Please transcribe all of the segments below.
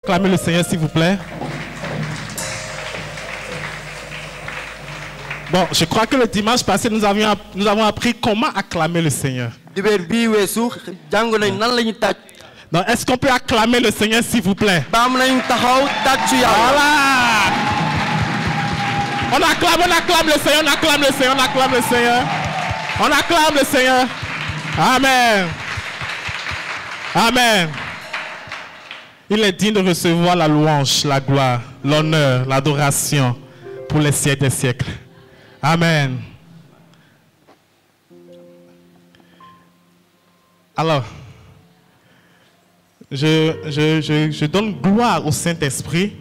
Acclamez le Seigneur, s'il vous plaît. Bon, je crois que le dimanche passé, nous avons appris comment acclamer le Seigneur. Donc, est-ce qu'on peut acclamer le Seigneur, s'il vous plaît? Voilà. On acclame le Seigneur, on acclame le Seigneur, on acclame le Seigneur. On acclame le Seigneur. Amen. Amen. Il est digne de recevoir la louange, la gloire, l'honneur, l'adoration pour les siècles des siècles. Amen. Alors, je donne gloire au Saint-Esprit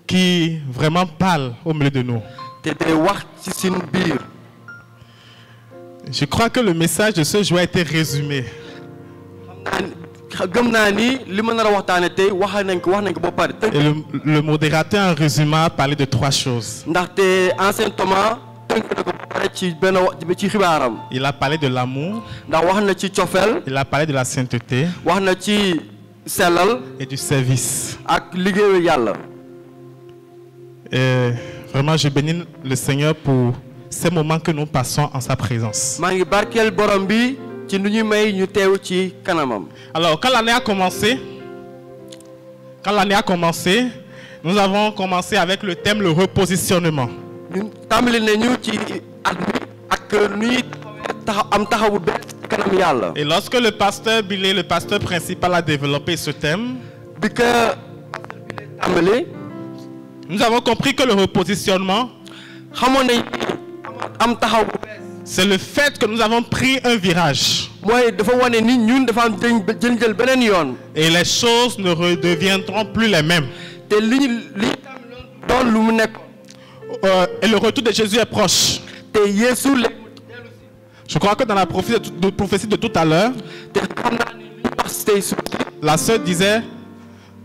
qui vraiment parle au milieu de nous. Je crois que le message de ce jour a été résumé. Et le modérateur en résumant a parlé de 3 choses. Il a parlé de l'amour, il a parlé de la sainteté et du service. Et vraiment, je bénis le Seigneur pour ces moments que nous passons en sa présence. Alors, quand l'année a commencé, nous avons commencé avec le thème le repositionnement. Et lorsque le pasteur Billy, le pasteur principal, a développé ce thème, nous avons compris que le repositionnement, c'est le fait que nous avons pris un virage. Et les choses ne redeviendront plus les mêmes. Et le retour de Jésus est proche. Je crois que dans la prophétie de tout à l'heure, la sœur disait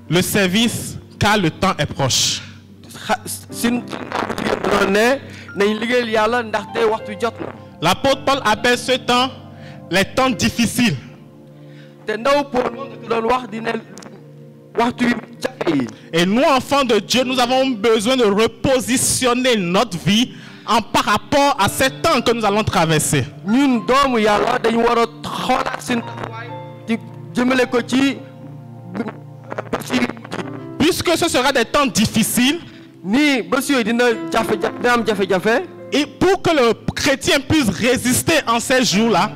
le service car le temps est proche. L'apôtre Paul appelle ce temps les temps difficiles. Et nous, enfants de Dieu, nous avons besoin de repositionner notre vie par rapport à ces temps que nous allons traverser. Puisque ce sera des temps difficiles, et pour que le chrétien puisse résister en ces jours-là,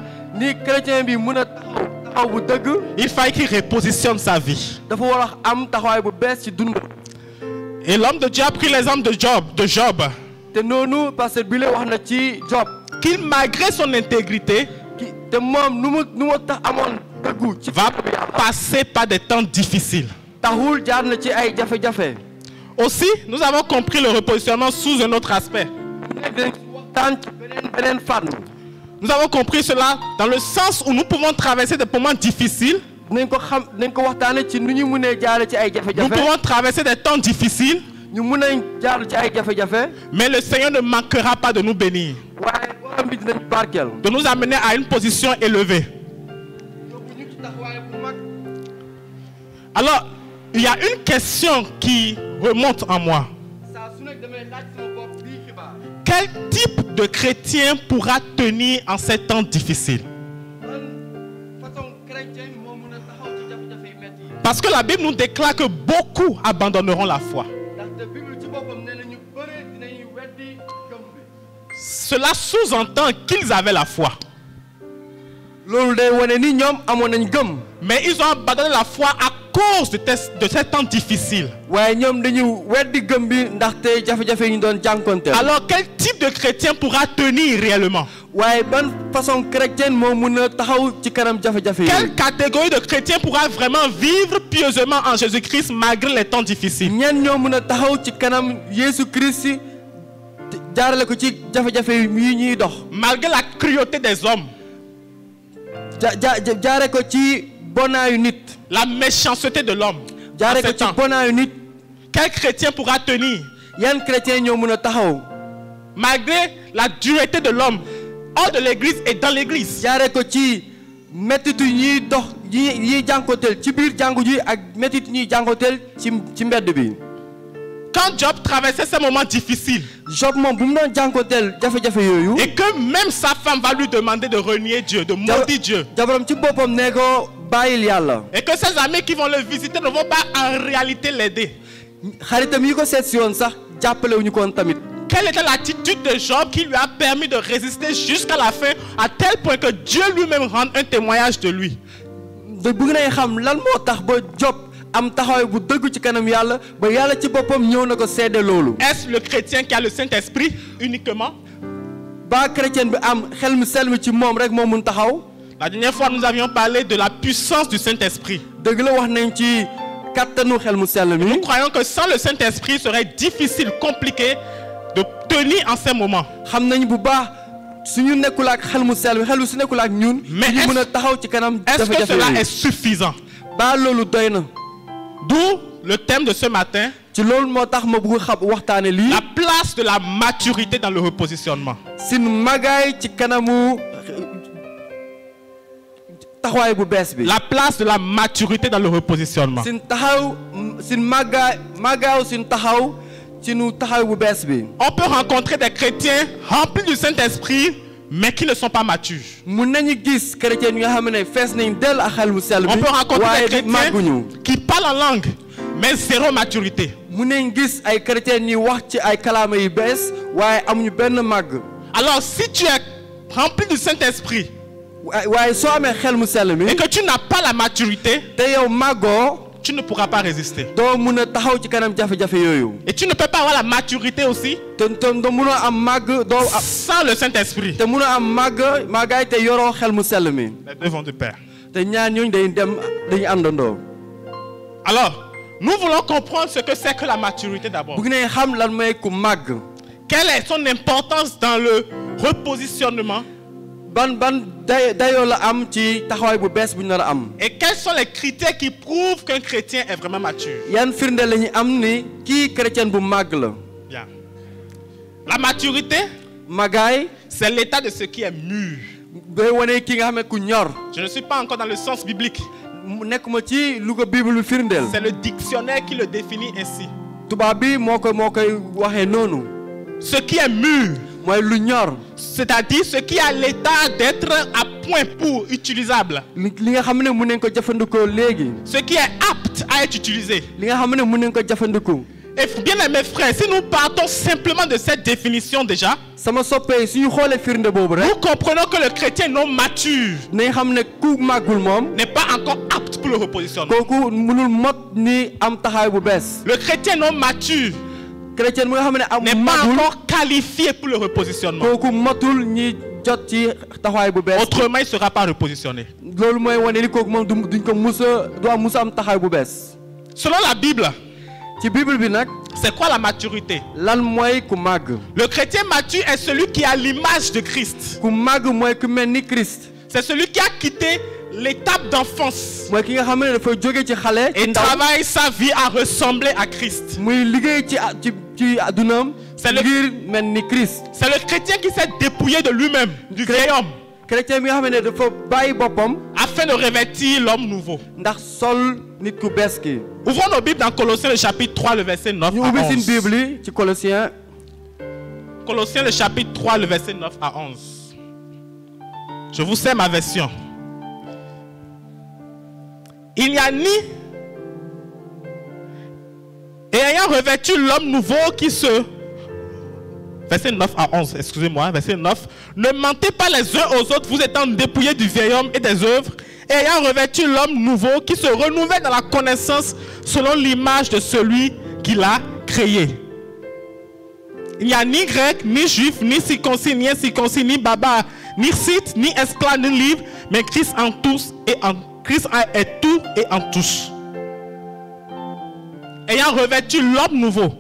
il fallait qu'il repositionne sa vie. Et l'homme de Dieu a pris l'exemple de Job. Qu'il, malgré son intégrité, va passer par des temps difficiles. Aussi, nous avons compris le repositionnement sous un autre aspect. Nous avons compris cela dans le sens où nous pouvons traverser des moments difficiles. Nous pouvons traverser des temps difficiles. Mais le Seigneur ne manquera pas de nous bénir, de nous amener à une position élevée. Alors, il y a une question qui remonte en moi. Quel type de chrétien pourra tenir en ces temps difficiles? Parce que la Bible nous déclare que beaucoup abandonneront la foi. Cela sous-entend qu'ils avaient la foi. Mais ils ont abandonné la foi à cause de ces temps difficiles. Alors quel type de chrétien pourra tenir réellement? Quelle catégorie de chrétien pourra vraiment vivre pieusement en Jésus-Christ malgré les temps difficiles? Malgré la cruauté des hommes, la méchanceté de l'homme, quel chrétien pourra tenir? Malgré la dureté de l'homme hors de l'église et dans l'église, méttitu ñuy dox yi jànkonteel ci biir jàngu ji ak méttitu ñuy jànkonteel ci mbedd bi. Quand Job traversait ces moments difficiles, Job moom bu mu doon jànkonteel jafe-jafe yooyu. et que même sa femme va lui demander de renier Dieu, de maudire Dieu, jabaram ci boppam ne ko bàyyil yàlla. et que ses amis qui vont le visiter ne vont pas en réalité l'aider. xaritam yi ko seet si woon sax jàppalewuñu ko woon tamit. Quelle était l'attitude de Job qui lui a permis de résister jusqu'à la fin, à tel point que Dieu lui-même rende un témoignage de lui. de bëgg nañ xam lan moo tax ba Job am taxawaay bu dëgg ci kanam yàlla ba yàlla ci boppam ñëw na ko seede loolu. Est-ce le chrétien qui a le Saint-Esprit uniquement? ba chrétien bi am xel mi sel mi ci moom rek moo mun taxaw. La dernière fois, nous avions parlé de la puissance du Saint-Esprit. dëgg la wax nañ ci kattanu xel mu sell mi. Nous croyons que sans le Saint-Esprit, il serait difficile, compliqué de tenir en ces moments. xam nañ bu baax suñu nekkul ak xel mu sell mi xel su nekkul ak ñun. Mais ñu mën a taxaw ci kanam. Est-ce que jafe-jafe cela yooyu. est suffisant? ba loolu doy na. D'où le thème de ce matin, ci loolu moo tax ma bëgg xam waxtaane lii. la place de la maturité dans le repositionnement. sin magaay ci kanamu taxawaay bu bees bi. La place de la maturité dans le repositionnement. sin taxaw sin magaaw sin taxaw ci nu taxawaay bu bees bi. On peut rencontrer des chrétiens remplis du Saint-Esprit, mais qui ne sont pas matures. mun nañu gis chrétien yi nga xam ne fees nañ dell ak xel mu sell bi. On peut rencontrer des waaye chrétiens màgguñu. qui parlent en langue, mais zéro maturité. mun nañ gis ay chrétien ñi wax ci ay kalaama yu bees waaye amuñu benn màgg. Alors, si tu es rempli du Saint-Esprit waaye soo amee xel mu sell mi. et que tu n'as pas la maturité, te yow màggoo. tu ne pourras pas résister. doo mun a taxaw ci kanam jafe-jafe yooyu. Et tu ne peux pas avoir la maturité aussi te munoo am màgg doo sans le Saint-Esprit. te munoo am màggaay te yoroo xel mu sell mi. Les deux vont de pair. te ñaar ñooñu dañuy àndandoo. Alors, nous voulons comprendre ce que c'est que la maturité d'abord. bëgg nañ xam lan mooy ku màgg. Quelle est son importance dans le repositionnement? ban dayoo la am ci taxawaay bu bees bu ñu nar a am. Et quels sont les critères qui prouvent qu'un chrétien est vraiment mature? yan firnde la ñu am ni kii chrétien bu màgg la. Bien. La maturité, màggaay. c'est l'état de ce qui est mûr. day wane kii nga xam ne ku ñor. Je ne suis pas encore dans le sens biblique. nekkuma ci lu ko Bible bi firndeel. C'est le dictionnaire qui le définit ainsi. tubaab bi moo koy waxee noonu. Ce qui est mûr, mooy lu ñor. c'est-à-dire ce qui a l'état d'être à point pour utilisable. li nga xam ne mën nañ ko jëfandikoo léegi. Ce qui est apte à être utilisé. li nga xam ne mën nañ ko jëfandikoo. Et bien aimés frères, si nous partons simplement de cette définition déjà, sama soppee suñu xoolee firnde boobu rek. nous comprenons que le chrétien non mature nañ xam ne ku màggul moom. n'est pas encore apte pour le repositionnement. kooku mënul mot ni am taxawaay bu bees. Le chrétien non mature chrétien bi nga xam ne am n'est pas màggul. encore qualifié pour le repositionnement. kooku motul ñi jot ci taxawaay bu bees. Autrement, il ne sera pas repositionné. loolu mooy wane ni kooku moom duñ ko du am am taxawaay bu bees. Selon la Bible, ci Bible bi nag. c'est quoi la maturité? lan mooy ku màgg. Le chrétien mature est celui qui a l'image de Christ. ku màgg mooy ku mel ni Christ. C'est celui qui a quitté l'étape d'enfance mooy ki nga xam ne dafa jóge ci xale. et travaille sa vie à ressembler à Christ. muy liggéey ci addunaam. C'est le- ngir mel ni Christ. C'est le chrétien qui s'est dépouillé de lui-même, du vieil homme, chrétien bi nga xam ne dafa bàyyi boppam. afin de revêtir l'homme nouveau. ndax sol nit ku bees ki. Ouvrons nos Bibles dans Colossiens le chapitre 3, le verset 9 ñu à ubbi 11. seen Bible yi ci Colossiens. Colossiens le chapitre 3, le verset 9 à 11. Je vous sais ma version. Il n'y a ni... Et ayant revêtu l'homme nouveau qui se... Verset 9 à 11, excusez-moi, verset 9. Ne mentez pas les uns aux autres, vous étant dépouillés du vieil homme et des œuvres, et ayant revêtu l'homme nouveau qui se renouvelle dans la connaissance selon l'image de celui qui l'a créé. Il n'y a ni grec, ni juif, ni circoncis, ni incirconcis, ni baba, ni scythe, ni esclave, ni libre, mais Christ en tous et en Christ est tout et en tous. Ayant revêtu l'homme nouveau,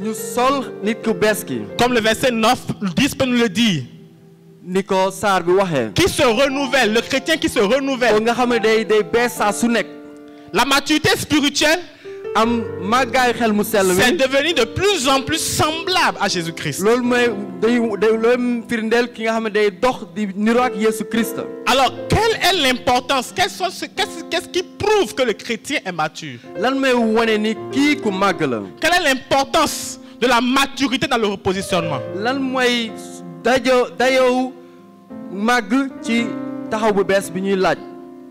ñu sol nit ku bees ki. comme le verset 9, 10 peut nous le dire, ni ko saar bi waxee. qui se renouvelle, le chrétien qui se ko renouvelle. nga xam ne day bees saa su nekk. La maturité spirituelle am màggaayu xel mu sell c'est mi devenu de plus en plus semblable à Jésus-Christ. loolu mooy loolu firndeel ki nga xam ne day dox di niroo ak Yesu Christ. Alors, quelle est l'importance? Qu'est-ce qui prouve que le chrétien est mature? lan mooy wane ni kii ku màgg la. Quelle est l'importance de la maturité dans le repositionnement? lan mooy dayoo màgg ci taxaw bu bees bi ñuy laaj.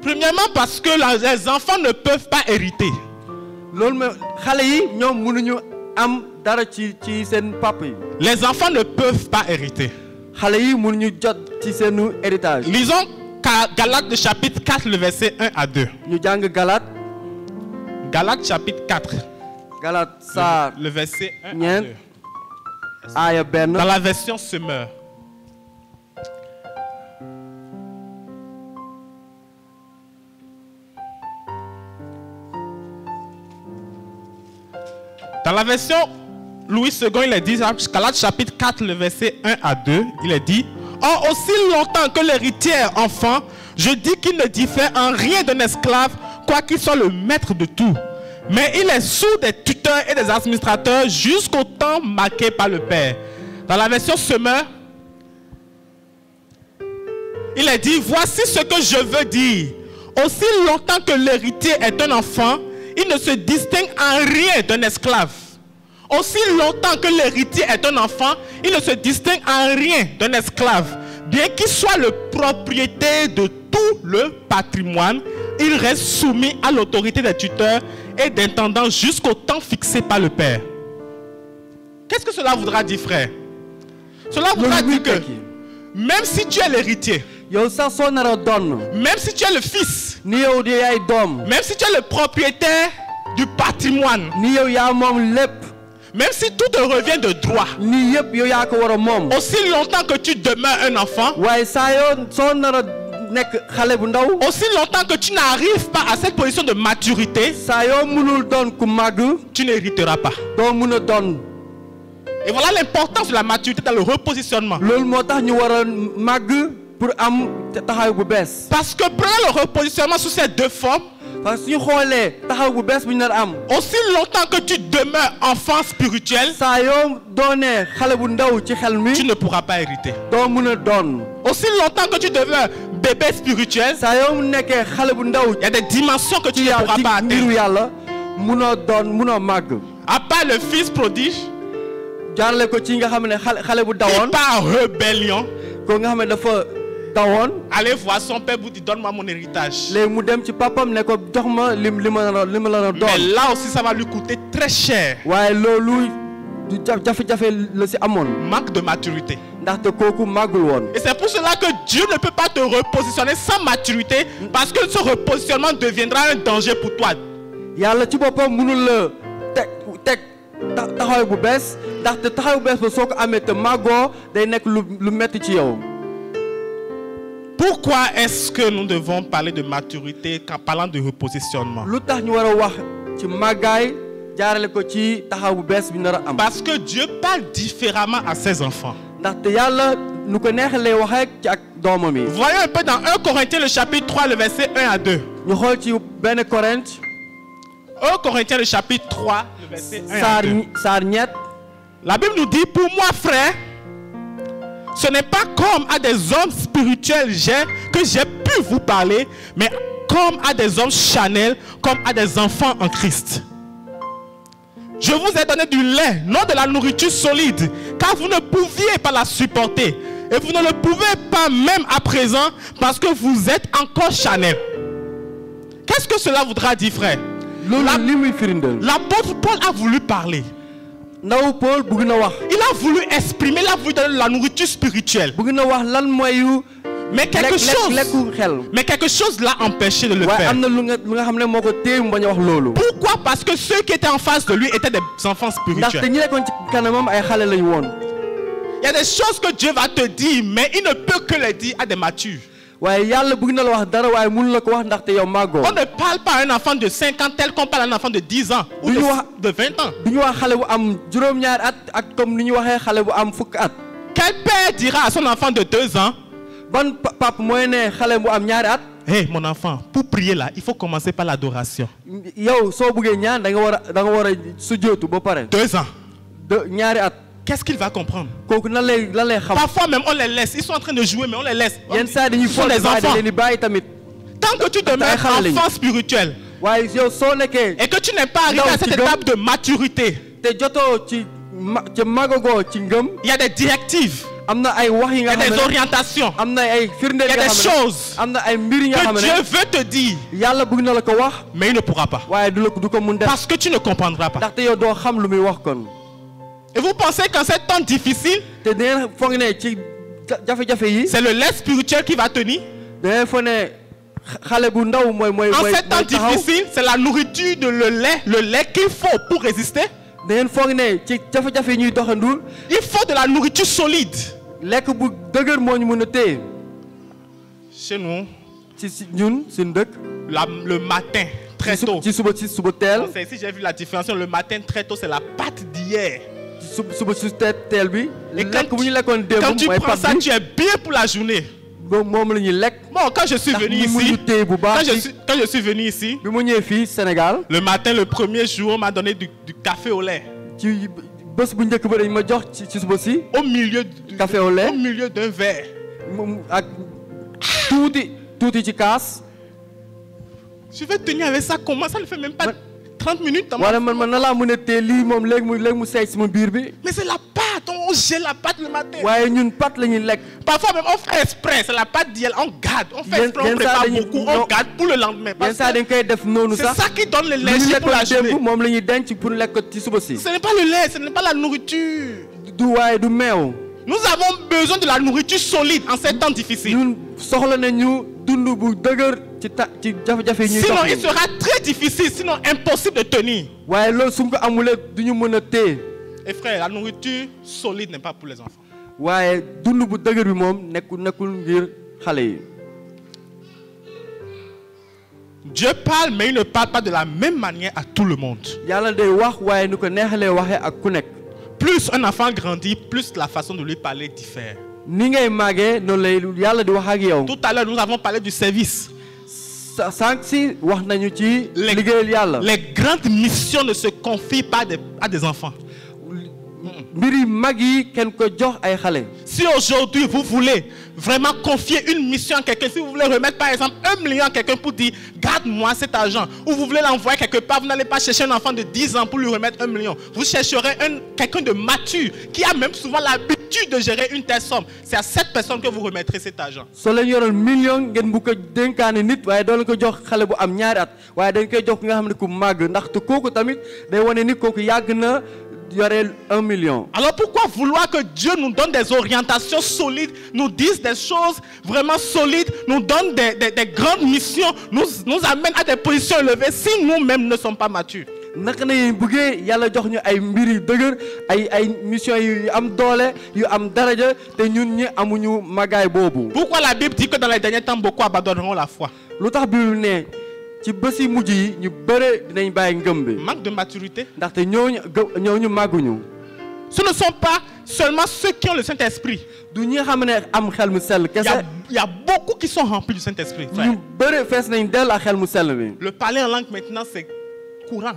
Premièrement, parce que les enfants ne peuvent pas hériter. loolu mooy xale yi ñoom mënuñu am dara ci seen papa yi. Les enfants ne peuvent pas hériter. xale yi mënuñu jot ci seenu héritage. Lisons Galates chapitre 4, le verset 1 à 2. ñu jàng Galates. Galates chapitre 4. Galates saar Le verset 1 à ñeent 2. aaya benn. Dans la version Semeur. Dans la version Louis II, il est dit, Galates chapitre 4, le verset 1 à 2, il est dit: Or, aussi longtemps que l'héritier est enfant, je dis qu'il ne diffère en rien d'un esclave, quoiqu'il soit le maître de tout. Mais il est sous des tuteurs et des administrateurs jusqu'au temps marqué par le Père. Dans la version Semeur, il est dit: Voici ce que je veux dire. Aussi longtemps que l'héritier est un enfant, il ne se distingue en rien d'un esclave. Aussi longtemps que l'héritier est un enfant, il ne se distingue en rien d'un esclave. Bien qu'il soit le propriétaire de tout le patrimoine, il reste soumis à l'autorité des tuteurs et d'intendants jusqu'au temps fixé par le Père. Qu'est-ce que cela voudra dire, frère? Cela voudra dire que même si tu es l'héritier, yow sax soo nar a doon. même si tu es le fils, ni yow di yaay doom. même si tu es le propriétaire du patrimoine, ni yow yaa moom lépp. même si tout te revient de droit, ni yëpp yow yaa ko war a moom. aussi longtemps que tu demeures un enfant, waaye saa yoo soo nar a nekk xale bu ndaw. aussi longtemps que tu n'arrives pas à cette position de maturité, saa yoo mënul doon ku màgg. tu n'hériteras pas. doo mën a doon. Et voilà l'importance de la maturité dans le repositionnement. loolu moo tax ñu war a màgg pour am taxaw bu bees. Parce que prenons le repositionnement sous ces deux formes. parce que suñu xoolee taxaw bu bees bu ñu nar a am. Aussi longtemps que tu demeures enfant spirituel, saa yoo doonee xale bu ndaw ci xel mi. tu ne pourras pas hériter. doo mën a doon. Aussi longtemps que tu demeures bébé spirituel, saa yoo mu nekkee xale bu ndaw. il y a des dimensions que tu ne pourras ci pas mbiru atteindre. yàlla munoo doon munoo màgg. À part le fils prodige, jaarale ko ci nga xam ne xale bu qui dawoon. par rébellion, ko nga xam ne dafa dawoon. allez voir son père, vous dit donne-moi mon héritage. léegi mu dem ci papam ne ko jox ma li ma la Mais doon. là aussi, ça va lui coûter très cher. waaye loolu du jafe-jafe la si amoon. Manque de maturité. ndaxte kooku màggul woon. Et c'est pour cela que Dieu ne peut pas te repositionner sans maturité, parce que ce repositionnement deviendra un danger pour toi. yàlla ci boppam mënul la teg taxawaay bu bees ndaxte taxawaay bu bees ba soo ko amee te màggoo day nekk lu metti ci yow. Pourquoi est-ce que nous devons parler de maturité qu'en parlant de repositionnement? lu tax ñu war a wax ci màggaay jaarale ko ci taxaw bu bees bi nar a am. Parce que Dieu parle différemment à ses enfants. ndaxte yàlla nu ko neex lay waxee ci ak doomam yi. Voyons un peu dans 1 Corinthiens le chapitre 3 le verset 1 à 2. ñu xool ci benn Corinthe. 1 Corinthiens le chapitre 3 le verset 1 à 2. saar ñett. La Bible nous dit: pour moi, frère, ce n'est pas comme à des hommes spirituels que j'ai pu vous parler, mais comme à des hommes charnels, comme à des enfants en Christ. Je vous ai donné du lait, non de la nourriture solide, car vous ne pouviez pas la supporter. Et vous ne le pouvez pas même à présent, parce que vous êtes encore charnels. Qu'est-ce que cela voudra dire, frère? loolu li muy firndeel. L'apôtre Paul a voulu parler. ndaw Paul bëgg na wax. Il a voulu exprimer, il a voulu donner la nourriture spirituelle. bëgg na wax lan mooy Mais quelque chose, lekku xel. mais quelque chose l'a empêché de le waaye faire. am na lu nga xam ne moo ko téye mu bañ a wax loolu. Pourquoi? Parce que ceux qui étaient en face de lui étaient des enfants ndaxte spirituels. ñi nekkoon ci kanamam ay xale lañu woon. Il y a des choses que Dieu va te dire, mais il ne peut que les dire à des matures. waaye yàlla bëgg na la wax dara waaye mënu la ko wax ndaxte yow màggoo. On ne parle pas à un enfant de 5 ans tel qu'on parle à un enfant de 10 ans ou de 20 ans. du ñu wax xale bu am juróom-ñaari at ak comme ni ñu waxee xale bu am fukk at. Quel père dira à son enfant de 2 ans: ban pap mooy ne xale bu am ñaari at. Hé, mon enfant, pour prier là, il faut commencer par l'adoration. yow soo bëggee ñaan da nga war a sujjootu ba pare. 2 ans. ñaari at. Qu'est-ce qu'il va comprendre? kooku lan lay xam. Parfois même on les laisse. Ils sont en train de jouer mais on les laisse. yenn saa dañuy Ce sont des fo enfants. leen di bàyyi tamit. Tant que tu demeures enfant spirituel waaye yow soo nekkee et que tu n'es pas arrivé à cette étape de maturité, te jotoo ci magagoo ci ngëm. il y a des directives, am na ay wax yi il y nga a xam des ne orientations, am na ay firndeel il y a nga des xam ne choses am na ay mbir yi nga xam que ne Dieu veut te dire, yàlla bëgg na la ko wax mais il ne pourra pas. waaye du ko mun def Parce que tu ne comprendras pas. ndaxte yow doo xam lu muy wax kon. Et vous pensez qu'en ces temps difficiles, te dangeen foog ne ci jafe-jafe yi c'est le lait spirituel qui va tenir? dangeen foog ne xale bu ndaw mooy En ces temps difficiles, c'est la nourriture de le lait qu'il faut pour résister. dangeen foog ne ci jafe-jafe yi ñuy doxandul Il faut de la nourriture solide. lekk bu dëgër moo ñu mën a téye Chez nous, ci ñun suñu dëkk le matin, très tôt. ci suba teel C'est ici j'ai vu la différence. Le matin, très tôt, c'est la pâte d'hier. suba teel bi Et lekk bu ñu lekkoon démb quand tu mooy prends pat ça, bi tu es bien pour la journée. moom la ñuy lekk Bon, quand je suis venu ndax mu ici, ñu téye bu baax quand je suis venu ici, bi mu ñëwee fii Sénégal le matin, le premier jour, on m'a donné du café au lait. ci bés bu njëkk ba dañ ma jox ci suba si Au milieu, café au lait au milieu d'un verre. ak tuuti ci kaas. Je vais tenir avec ça comment? Ça ne fait même pas 30 minutes. wala man na laa mën a téye lii moom léegi mu seey sama biir bi. Mais c'est la pâte, on gèle la pâte le matin. waaye ñun pat la ñuy lekk. Parfois même on fait exprès, c'est la pâte d'hier, on garde, on fait exprès, on prépare beaucoup, on garde pour le lendemain. yenn saa dañ koy def noonu C'est sax ça qui donne lu ñu l'énergie pour la lekkoon journée. démb moom la ñuy denc pour lekk ko ci suba si. Ce n'est pas le lait, ce n'est pas la nourriture. du waaye du meew. Nous avons besoin de la nourriture solide en ces temps difficiles. ñun soxla nañu dund bu dëgër ci jafe-jafe yi ñuy Sinon, dox. il sera très difficile, sinon impossible de tenir. waaye loolu su ko amulee du ñu mën a téye. Et frère, la nourriture solide n'est pas pour les enfants. waaye dund bu dëgër bi moom nekkul ngir xale yi. Dieu parle, mais il ne parle pas de la même manière à tout le monde. yàlla day wax waaye nu ko neexalee waxee ak ku nekk. Plus un enfant grandit, plus la façon de lui parler diffère. ni ngay màggee noonu lay yàlla di wax ak yow. Tout à l'heure, nous avons parlé du service. sànq si wax nañu ci liggéeyal yàlla. Les grandes missions ne se confient pas à des enfants. mbiri mag yi kenn ko jox ay xale. Si aujourd'hui vous voulez vraiment confier une mission à quelqu'un, si vous voulez remettre par exemple 1 million à quelqu'un pour dire garde-moi cet argent, ou vous voulez l'envoyer quelque part, vous n'allez pas chercher un enfant de 10 ans pour lui remettre 1 million. Vous chercherez quelqu'un de mature qui a même souvent l'habitude de gérer une telle somme. C'est à cette personne que vous remettrez cet argent. soo leen yoroon million ngeen bu ko dénkaane nit waaye doo leen ko jox xale bu am ñaari at waaye dañ koy jox ki nga xam ne ku màgg ndaxte kooku tamit day wane ni kooku yàgg na yore 1 million. Alors pourquoi vouloir que Dieu nous donne des orientations solides, nous dise des choses vraiment solides, nous donne des grandes missions, nous amène à des positions élevées si nous-mêmes ne sommes pas matures? naka na yéen bëggee yàlla jox ñu ay mbir yu dëgër ay mission yu am doole yu am daraja te ñun ñi amuñu magaay boobu. Pourquoi la Bible dit que dans les derniers temps beaucoup abandonneront la foi? lu tax Bible ne ci bési mujj yi ñu bëre dinañ bàyyi ngëm bi. Manque de maturité. ndaxte ñooñu màgguñu. Ce ne sont pas seulement ceux qui ont le Saint-Esprit. du ñi nga xam ne am xel mu sell kese. Il y a beaucoup qui sont remplis du Saint-Esprit. ñu bëre fees nañ dell ak xel mu sell bi. Le parler en langue maintenant c'est courant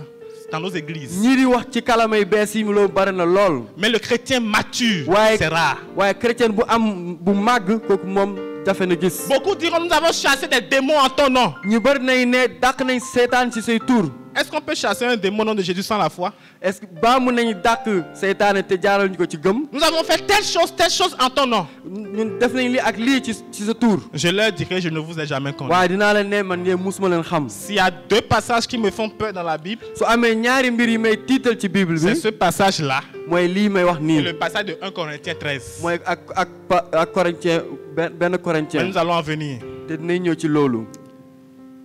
dans nos églises. ñii di wax ci kalamay bees yi loolu bari na lool. Mais le chrétien mature, c'est rare. waaye chrétien bu màgg kooku moom jafe na gis. Beaucoup diront nous avons chassé des démons en ton nom. ñu bëri nañ ne dàq nañ seetaan ci say tur. Est-ce qu'on peut chasser un démon au nom de Jésus sans la foi? est-ce que baamu nañu dàq seytaane te jaaral ñu ko ci gëm. Nous avons fait telle chose en ton nom. ñun def nañ lii ak lii ci sa tur. Je leur dirai, je ne vous ai jamais connu. waaye dinaa leen ne man yéen musuma leen xam. S'il y a 2 passages qui me font peur dans la Bible, su amee ñaari mbir yi may tiital ci Bible c'est bi ce passage-là mooy lii may wax et nii. le passage de 1 Corinthiens 13. mooy ak Corinthien benn Mais Corinthien. nous allons en venir. te dinañ ñëw ci loolu.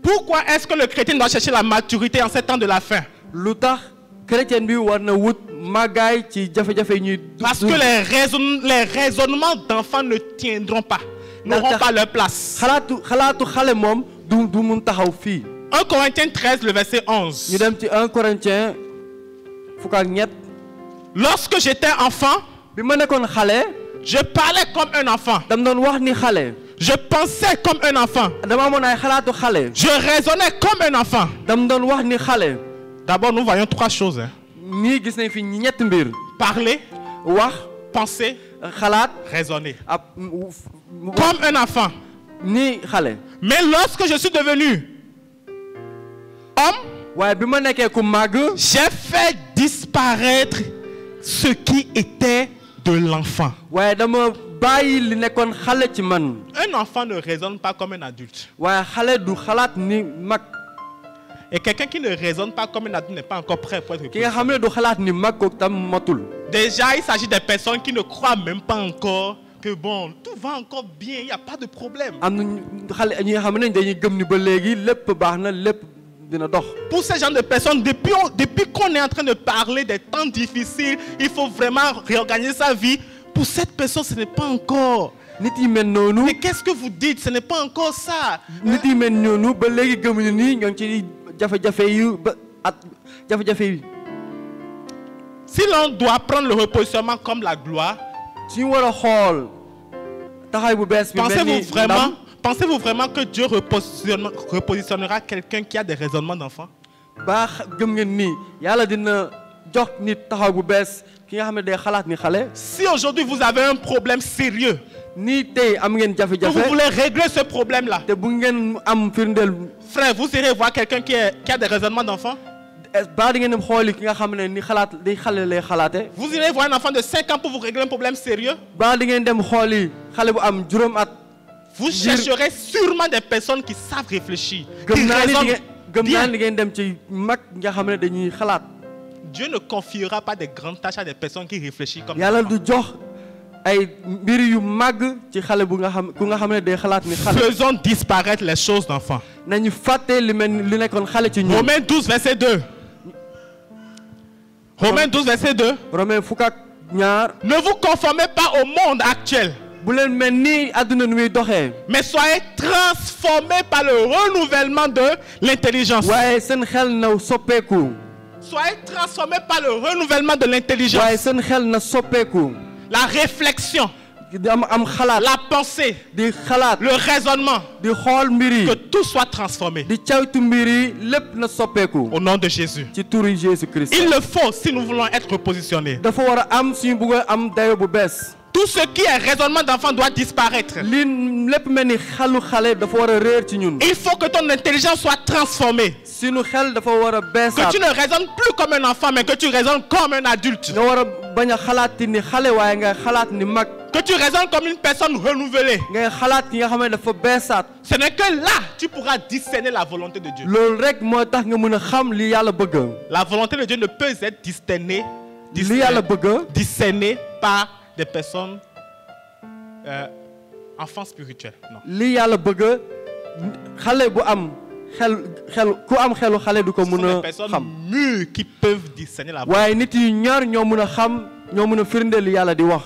Pourquoi est-ce que le chrétien doit chercher la maturité en ces temps de la fin? lu tax chrétien bi war na wut màggaay ci jafe-jafe yi ñuy. Parce que les raisonnements d'enfants ne tiendront pas, n'auront pas leur place. xalaatu xale moom du mun taxaw fii. 1 Corinthiens 13, le verset 11. ñu dem ci 1 Corinthien fukk ak ñett. Lorsque j'étais enfant, bi ma nekkoon xale je parlais comme un enfant. dam doon wax ni xale. Je pensais comme un enfant. dama amoon ay xalaatu xale. Je raisonnais comme un enfant. dam doon wax ni xale. D'abord, nous voyons trois choses. Hein. nii gis nañ fi ñetti mbir. Parler, wax, penser, xalaat, raisonner. ab Comme un enfant. nii xale. Mais lorsque je suis devenu homme, waaye bi ma nekkee ku màgg. j'ai fait disparaître ce qui était de l'enfant. waaye dama bàyyi li nekkoon xale ci man. Un enfant ne raisonne pas comme un adulte. waaye xale du xalaat ni mag. Et quelqu'un qui ne raisonne pas comme un adulte n'est pas encore prêt pour être ki nga xam ne du xalaat ni mag kooku tam matul. Déjà, il s'agit des personnes qui ne croient même pas encore que bon, tout va encore bien, il n'y a pas de problème. am na xale ñi nga xam ne dañuy gëm ni ba léegi lépp baax na lépp dina dox. Pour ces genre de personnes, depuis qu'on est en train de parler des temps difficiles, il faut vraiment réorganiser sa vie. Pour cette personne, ce n'est pas encore. nit yi mel noonu. Mais qu'est-ce que vous dites? Ce n'est pas encore ça. nit yi mel noonu ba léegi gëmuñu ni ñoo ngi ci jafe-jafe yu ba at jafe-jafe yi. Si l'on doit prendre le repositionnement comme la gloire, suñu war a xool taxaw bu bees bi mel ni ndam. pensez-vous vraiment que Dieu repositionnera quelqu'un qui a des raisonnements d'enfant? baax gëm ngeen ni yàlla dina jox nit taxaw bu bees ki nga xam ne day xalaat ni xale. Si aujourd'hui vous avez un problème sérieux, nii tey am ngeen que vous jafe-jafe. voulez régler ce problème-là, te bu ngeen am firndeel. frère, vous irez voir quelqu'un qui a des raisonnements d'enfant. baa di ngeen dem xooli ki nga xam ne ni xalaat di xale lay xalaate. Vous irez voir un enfant de 5 ans pour vous régler un problème sérieux. baa di ngeen dem xooli xale bu am juróom at. Vous chercherez sûrement des personnes qui savent réfléchir, qui gëm naa ni raisonnent gëm naa bien. ni ngeen dem ci mag nga xam ne dañuy xalaat. Dieu ne confiera pas des grandes tâches à des personnes qui réfléchissent comme yàlla ça. du jox ay mbir yu màgg ci xale bu nga xam ku nga xam ne day xalaat ni xale. Faisons disparaître les choses d'enfant. nañu fàtte li mel li nekkoon xale ci ñun. Romains 12, verset 2. Romains 12, verset 2. Romains fukk ak ñaar. Ne vous conformez pas au monde actuel, bu leen mel ni àdduna nu muy doxee. mais soyez transformés par le renouvellement de l'intelligence. waaye seen xel na soppeeku. Soyez transformés par le renouvellement de l'intelligence. waaye seen xel na soppeeku. La réflexion, di am xalaat. la pensée, di xalaat. le raisonnement, di xool mbir yi. que tout soit transformé. di cawtu mbir yi lépp na soppeeku. Au nom de Jésus. ci turu Jésus Christ. Il le faut si nous voulons être repositionnés. dafa war a am suñu bëgg a am dayo bu bees. Tout ce qui est raisonnement d'enfant doit disparaître. li lépp mel ni xelu xale dafa war a réer ci ñun. Il faut que ton intelligence soit transformée. suñu xel dafa war a Que beesaat. tu ne raisonnes plus comme un enfant, mais que tu raisonnes comme un adulte. nga war a bañ a xalaat ni xale waaye nga xalaat ni mag. Que tu raisonnes comme une personne renouvelée. ngay xalaat ki nga xam ne dafa beesaat. Ce n'est que là tu pourras discerner la volonté de Dieu. loolu rek moo tax nga mën a xam li yàlla bëgg. La volonté de Dieu ne peut être discernée li yàlla bëgg. par des personnes enfants spirituels. Non. li yàlla bëgg xale bu am xel ku am xelu xale du ko Ce sont mën des a personnes xam. mûres qui peuvent discerner la volonté. waaye nit yi ñaar ñoo mën a xam ñoo mën a firndeel li yàlla di wax.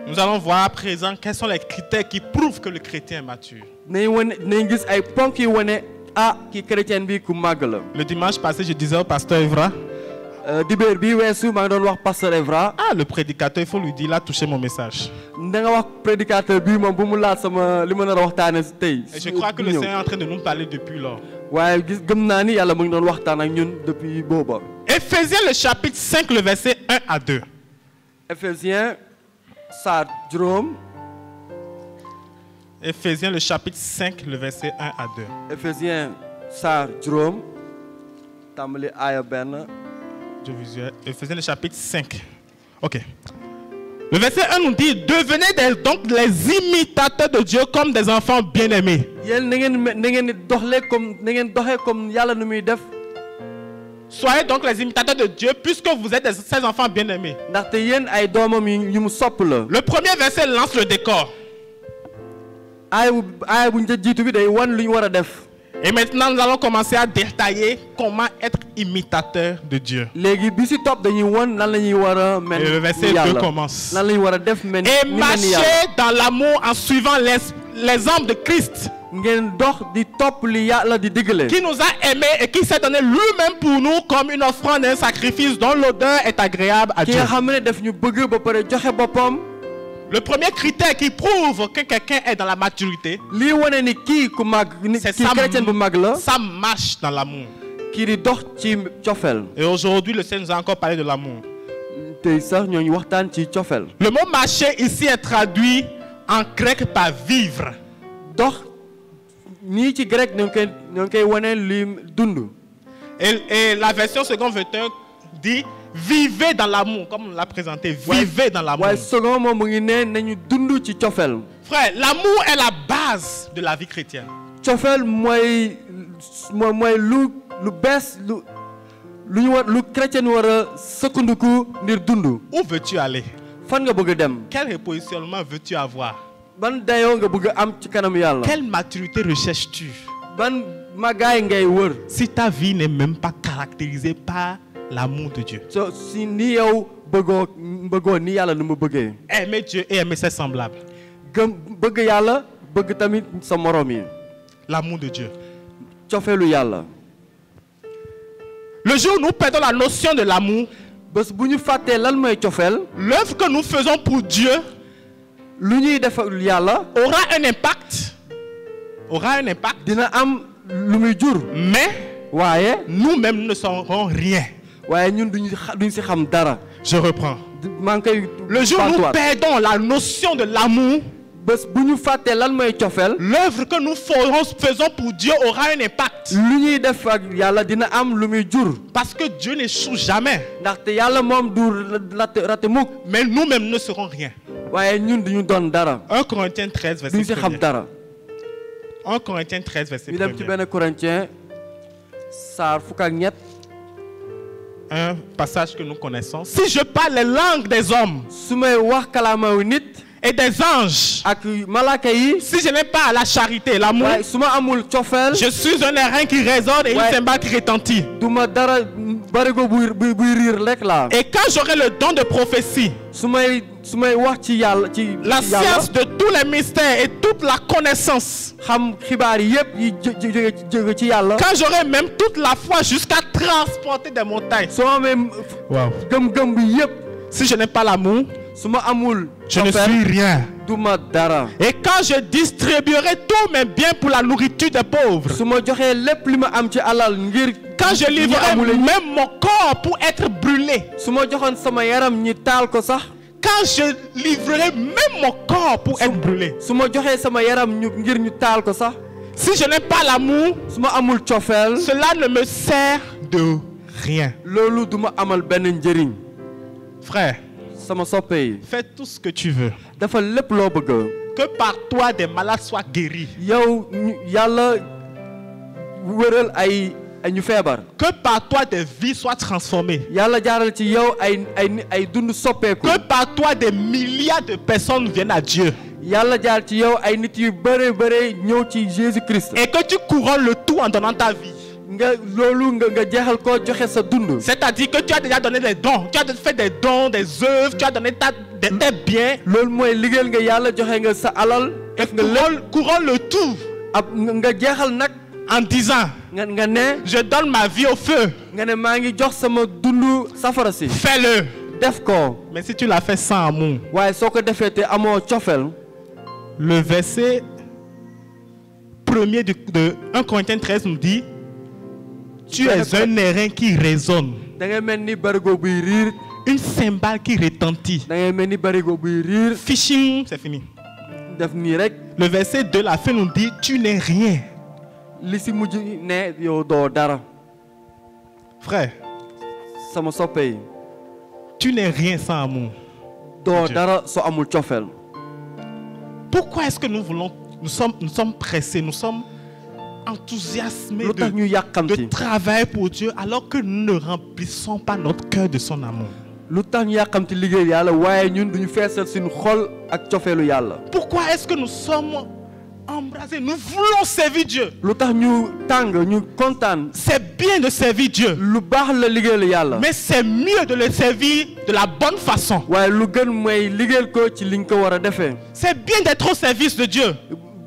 Nous allons voir à présent quels sont les critères qui prouvent que le chrétien est mature. nañ gis ay ponk yi wane ki chrétien bi ku màgg la. Le dimanche passé, je disais au pasteur Evra, dibéer bi weesu maa ngi doon wax pasteur Evra. le prédicateur, il faut lui dire, il a touché mon message. da nga wax prédicateur bi moom bu mu laal sama li ma nar a waxtaane tey. Et je crois que le Seigneur est en train de nous parler depuis lors. waaye gëm naa ni yàlla mu ngi doon waxtaan ak ñun depuis booba. Éphésiens le chapitre 5, le verset 1 à 2. Éphésiens saar juróom. Éphésiens le chapitre 5, le verset 1 à 2. Éphésiens saar juróom. tàmbali aaya benn. Éphésiens le chapitre 5. Ok. Le verset 1 nous dit, devenez donc les imitateurs de Dieu comme des enfants bien-aimés. yéen na ngeen di doxee comme yàlla nu muy def. Soyez donc les imitateurs de Dieu puisque vous êtes ses enfants bien-aimés. ndaxte yéen ay doomam yu mu sopp la. Le premier verset lance le décor. aaya bu jiitu bi day wan lu ñu war a def. Et maintenant, nous allons commencer à détailler comment être imitateur de Dieu. léegi bi si topp dañuy wan nan la ñuy war a mel. Et le verset 2 commence. nan la ñuy war a def mel Et ni mel ni yàlla. marcher dans l'amour en suivant les hommes de Christ, ngeen dox di topp li yàlla di diggale. qui nous a aimés et qui s'est donné lui-même pour nous comme une offrande et un sacrifice dont l'odeur est agréable à ki Dieu. nga xam ne daf ñu bëgg ba pare joxe boppam. Le premier critère qui prouve que quelqu'un est dans la maturité, lii wane ni kii ku màgg ni c'est kii chrétien bu màgg la ça marche dans l'amour. kii di dox ci cofeel. Et aujourd'hui, le Seigneur nous a encore parlé de l'amour. tey sax ñooñu waxtaan ci cofeel. Le mot marcher ici est traduit en grec par vivre. dox nii ci grec ñoo ngi koy wane li dund. Et la version second 21 dit vivez dans l'amour, comme on l'a présenté. Vivez dans l'amour. waaye second moom mu ngi ne nañu dund ci cofeel. Frère, l'amour est la base de la vie chrétienne. cofeel mooy lu bees lu chrétien war a sëkkandiku ngir dund. Où veux-tu aller? fan nga bëgg a dem. Quel repositionnement veux-tu avoir? ban dayoo nga bëgg a am ci kanam yàlla. Quelle maturité recherches-tu? ban magaay ngay wër. Si ta vie n'est même pas caractérisée par l'amour de Dieu. si ni yow bëggoo ni yàlla nu mu bëggee. Aimer Dieu et aimer ses semblables. bëgg yàlla bëgg tamit sa morom yi. L'amour de Dieu. cofeelu yàlla. Le jour où nous perdons la notion de l'amour, bés bu ñu fàttee lan mooy cofeel. l'œuvre que nous faisons pour Dieu lu ñuy defal yàlla. aura un impact. dina am lu muy jur. Mais waaye nous-mêmes ne saurons rien. waaye ñun duñ si xam dara. Je reprends. maa ngi koy. Le jour où nous perdons la notion de l'amour, bés bu ñu fàttee lan mooy cofeel. l'œuvre que nous faisons pour Dieu aura un impact. lu ñuy def ak yàlla dina am lu muy jur. Parce que Dieu n'échoue jamais. ndaxte yàlla moom du rate mukk. Mais nous-mêmes ne serons rien. waaye ñun duñu doon dara. 1 Corinthiens 13 verset 1. duñ si xam dara. 1 Corinthiens 13 verset 1. ñu dem ci benn Corinthien saar fukk ak ñett. Un passage que nous connaissons. Si je parle les langues des hommes su may wax kalaamaaw nit et des anges, ak malaaka yi, si je n'ai pas la charité, l'amour, waaye su ma amul cofeel, je suis un airain qui résonne et une cymbale qui retentit. du ma dara barigo buy riir rek la. Et quand j'aurai le don de prophétie, su may wax ci yàlla ci la science de tous les mystères et toute la connaissance, xam xibaar yépp yi jóge ci yàlla. quand j'aurai même toute la foi jusqu'à transporter des montagnes, soo amee gëm-gëm bi yépp, si je n'ai pas l'amour, su ma amul je ne suis rien. du ma dara. Et quand je distribuerai tous mes biens pour la nourriture des pauvres, su ma joxee lépp li ma am ci alal ngir. quand je livrerai même mon corps pour être brûlé, su ma joxoon sama yaram ñi taal ko sax. quand je livrerai même mon corps pour être brûlé, su ma joxee sama yaram ngir ñu taal ko sax. si je n'ai pas l'amour, su ma amul cofeel, cela ne me sert de rien. loolu du ma amal benn njëriñ. Frère, sama soppe yi. fais tout ce que tu veux. dafa lépp loo bëgg. Que par toi des malades soient guéris. yow yàlla wëral ay ñu feebar. Que par toi des vies soient transformées. yàlla jaaral ci yow ay dund soppeeku. Que par toi des milliards de personnes viennent à Dieu. yàlla jaar ci yow ay nit yu bare ñëw ci Jésus Christ. Et que tu couronnes le tout en donnant ta vie. loolu nga jeexal ko joxe sa dund. C'est-à-dire que tu as déjà donné des dons, tu as fait des dons, des œuvres, tu as donné tes biens. loolu mooy liggéeyal nga yàlla joxe nga sa alal. Et couronne le tout. nga jeexal nag. En disant, nga ne. je donne ma vie au feu. nga ne maa ngi jox sama dund safara si. Fais-le. def ko. Mais si tu l'as fait sans amour. waaye soo ko defee te amoo cofeel. Le verset 1er de 1 Corinthiens 13 nous dit, tu es un airain qui résonne, da ngay mel ni barigo buy riir. une cymbale qui retentit. da ngay mel ni barigo buy riir. Fishing, c'est fini. def nii rek. Le verset 2 la fin nous dit, tu n'es rien. li si mujj ne yow doo dara. Frère, sama soppe yi. tu n'es rien sans amour. doo dara soo amul cofeel. Pourquoi est-ce que nous sommes pressés, nous sommes enthousiasmés de travailler pour Dieu alors que nous ne remplissons pas notre cœur de son amour? lu tax ñu yàqamti liggéey yàlla waaye ñun duñu feesal suñu xol ak cofeelu yàlla. Pourquoi est-ce que nous sommes embrasés? Nous voulons servir Dieu. lu tax ñu tàng ñu kontaan. C'est bien de servir Dieu. lu baax la liggéeyal yàlla. Mais c'est mieux de le servir de la bonne façon. waaye lu gën mooy liggéeyal ko ci li nga ko war a defee. C'est bien d'être au service de Dieu.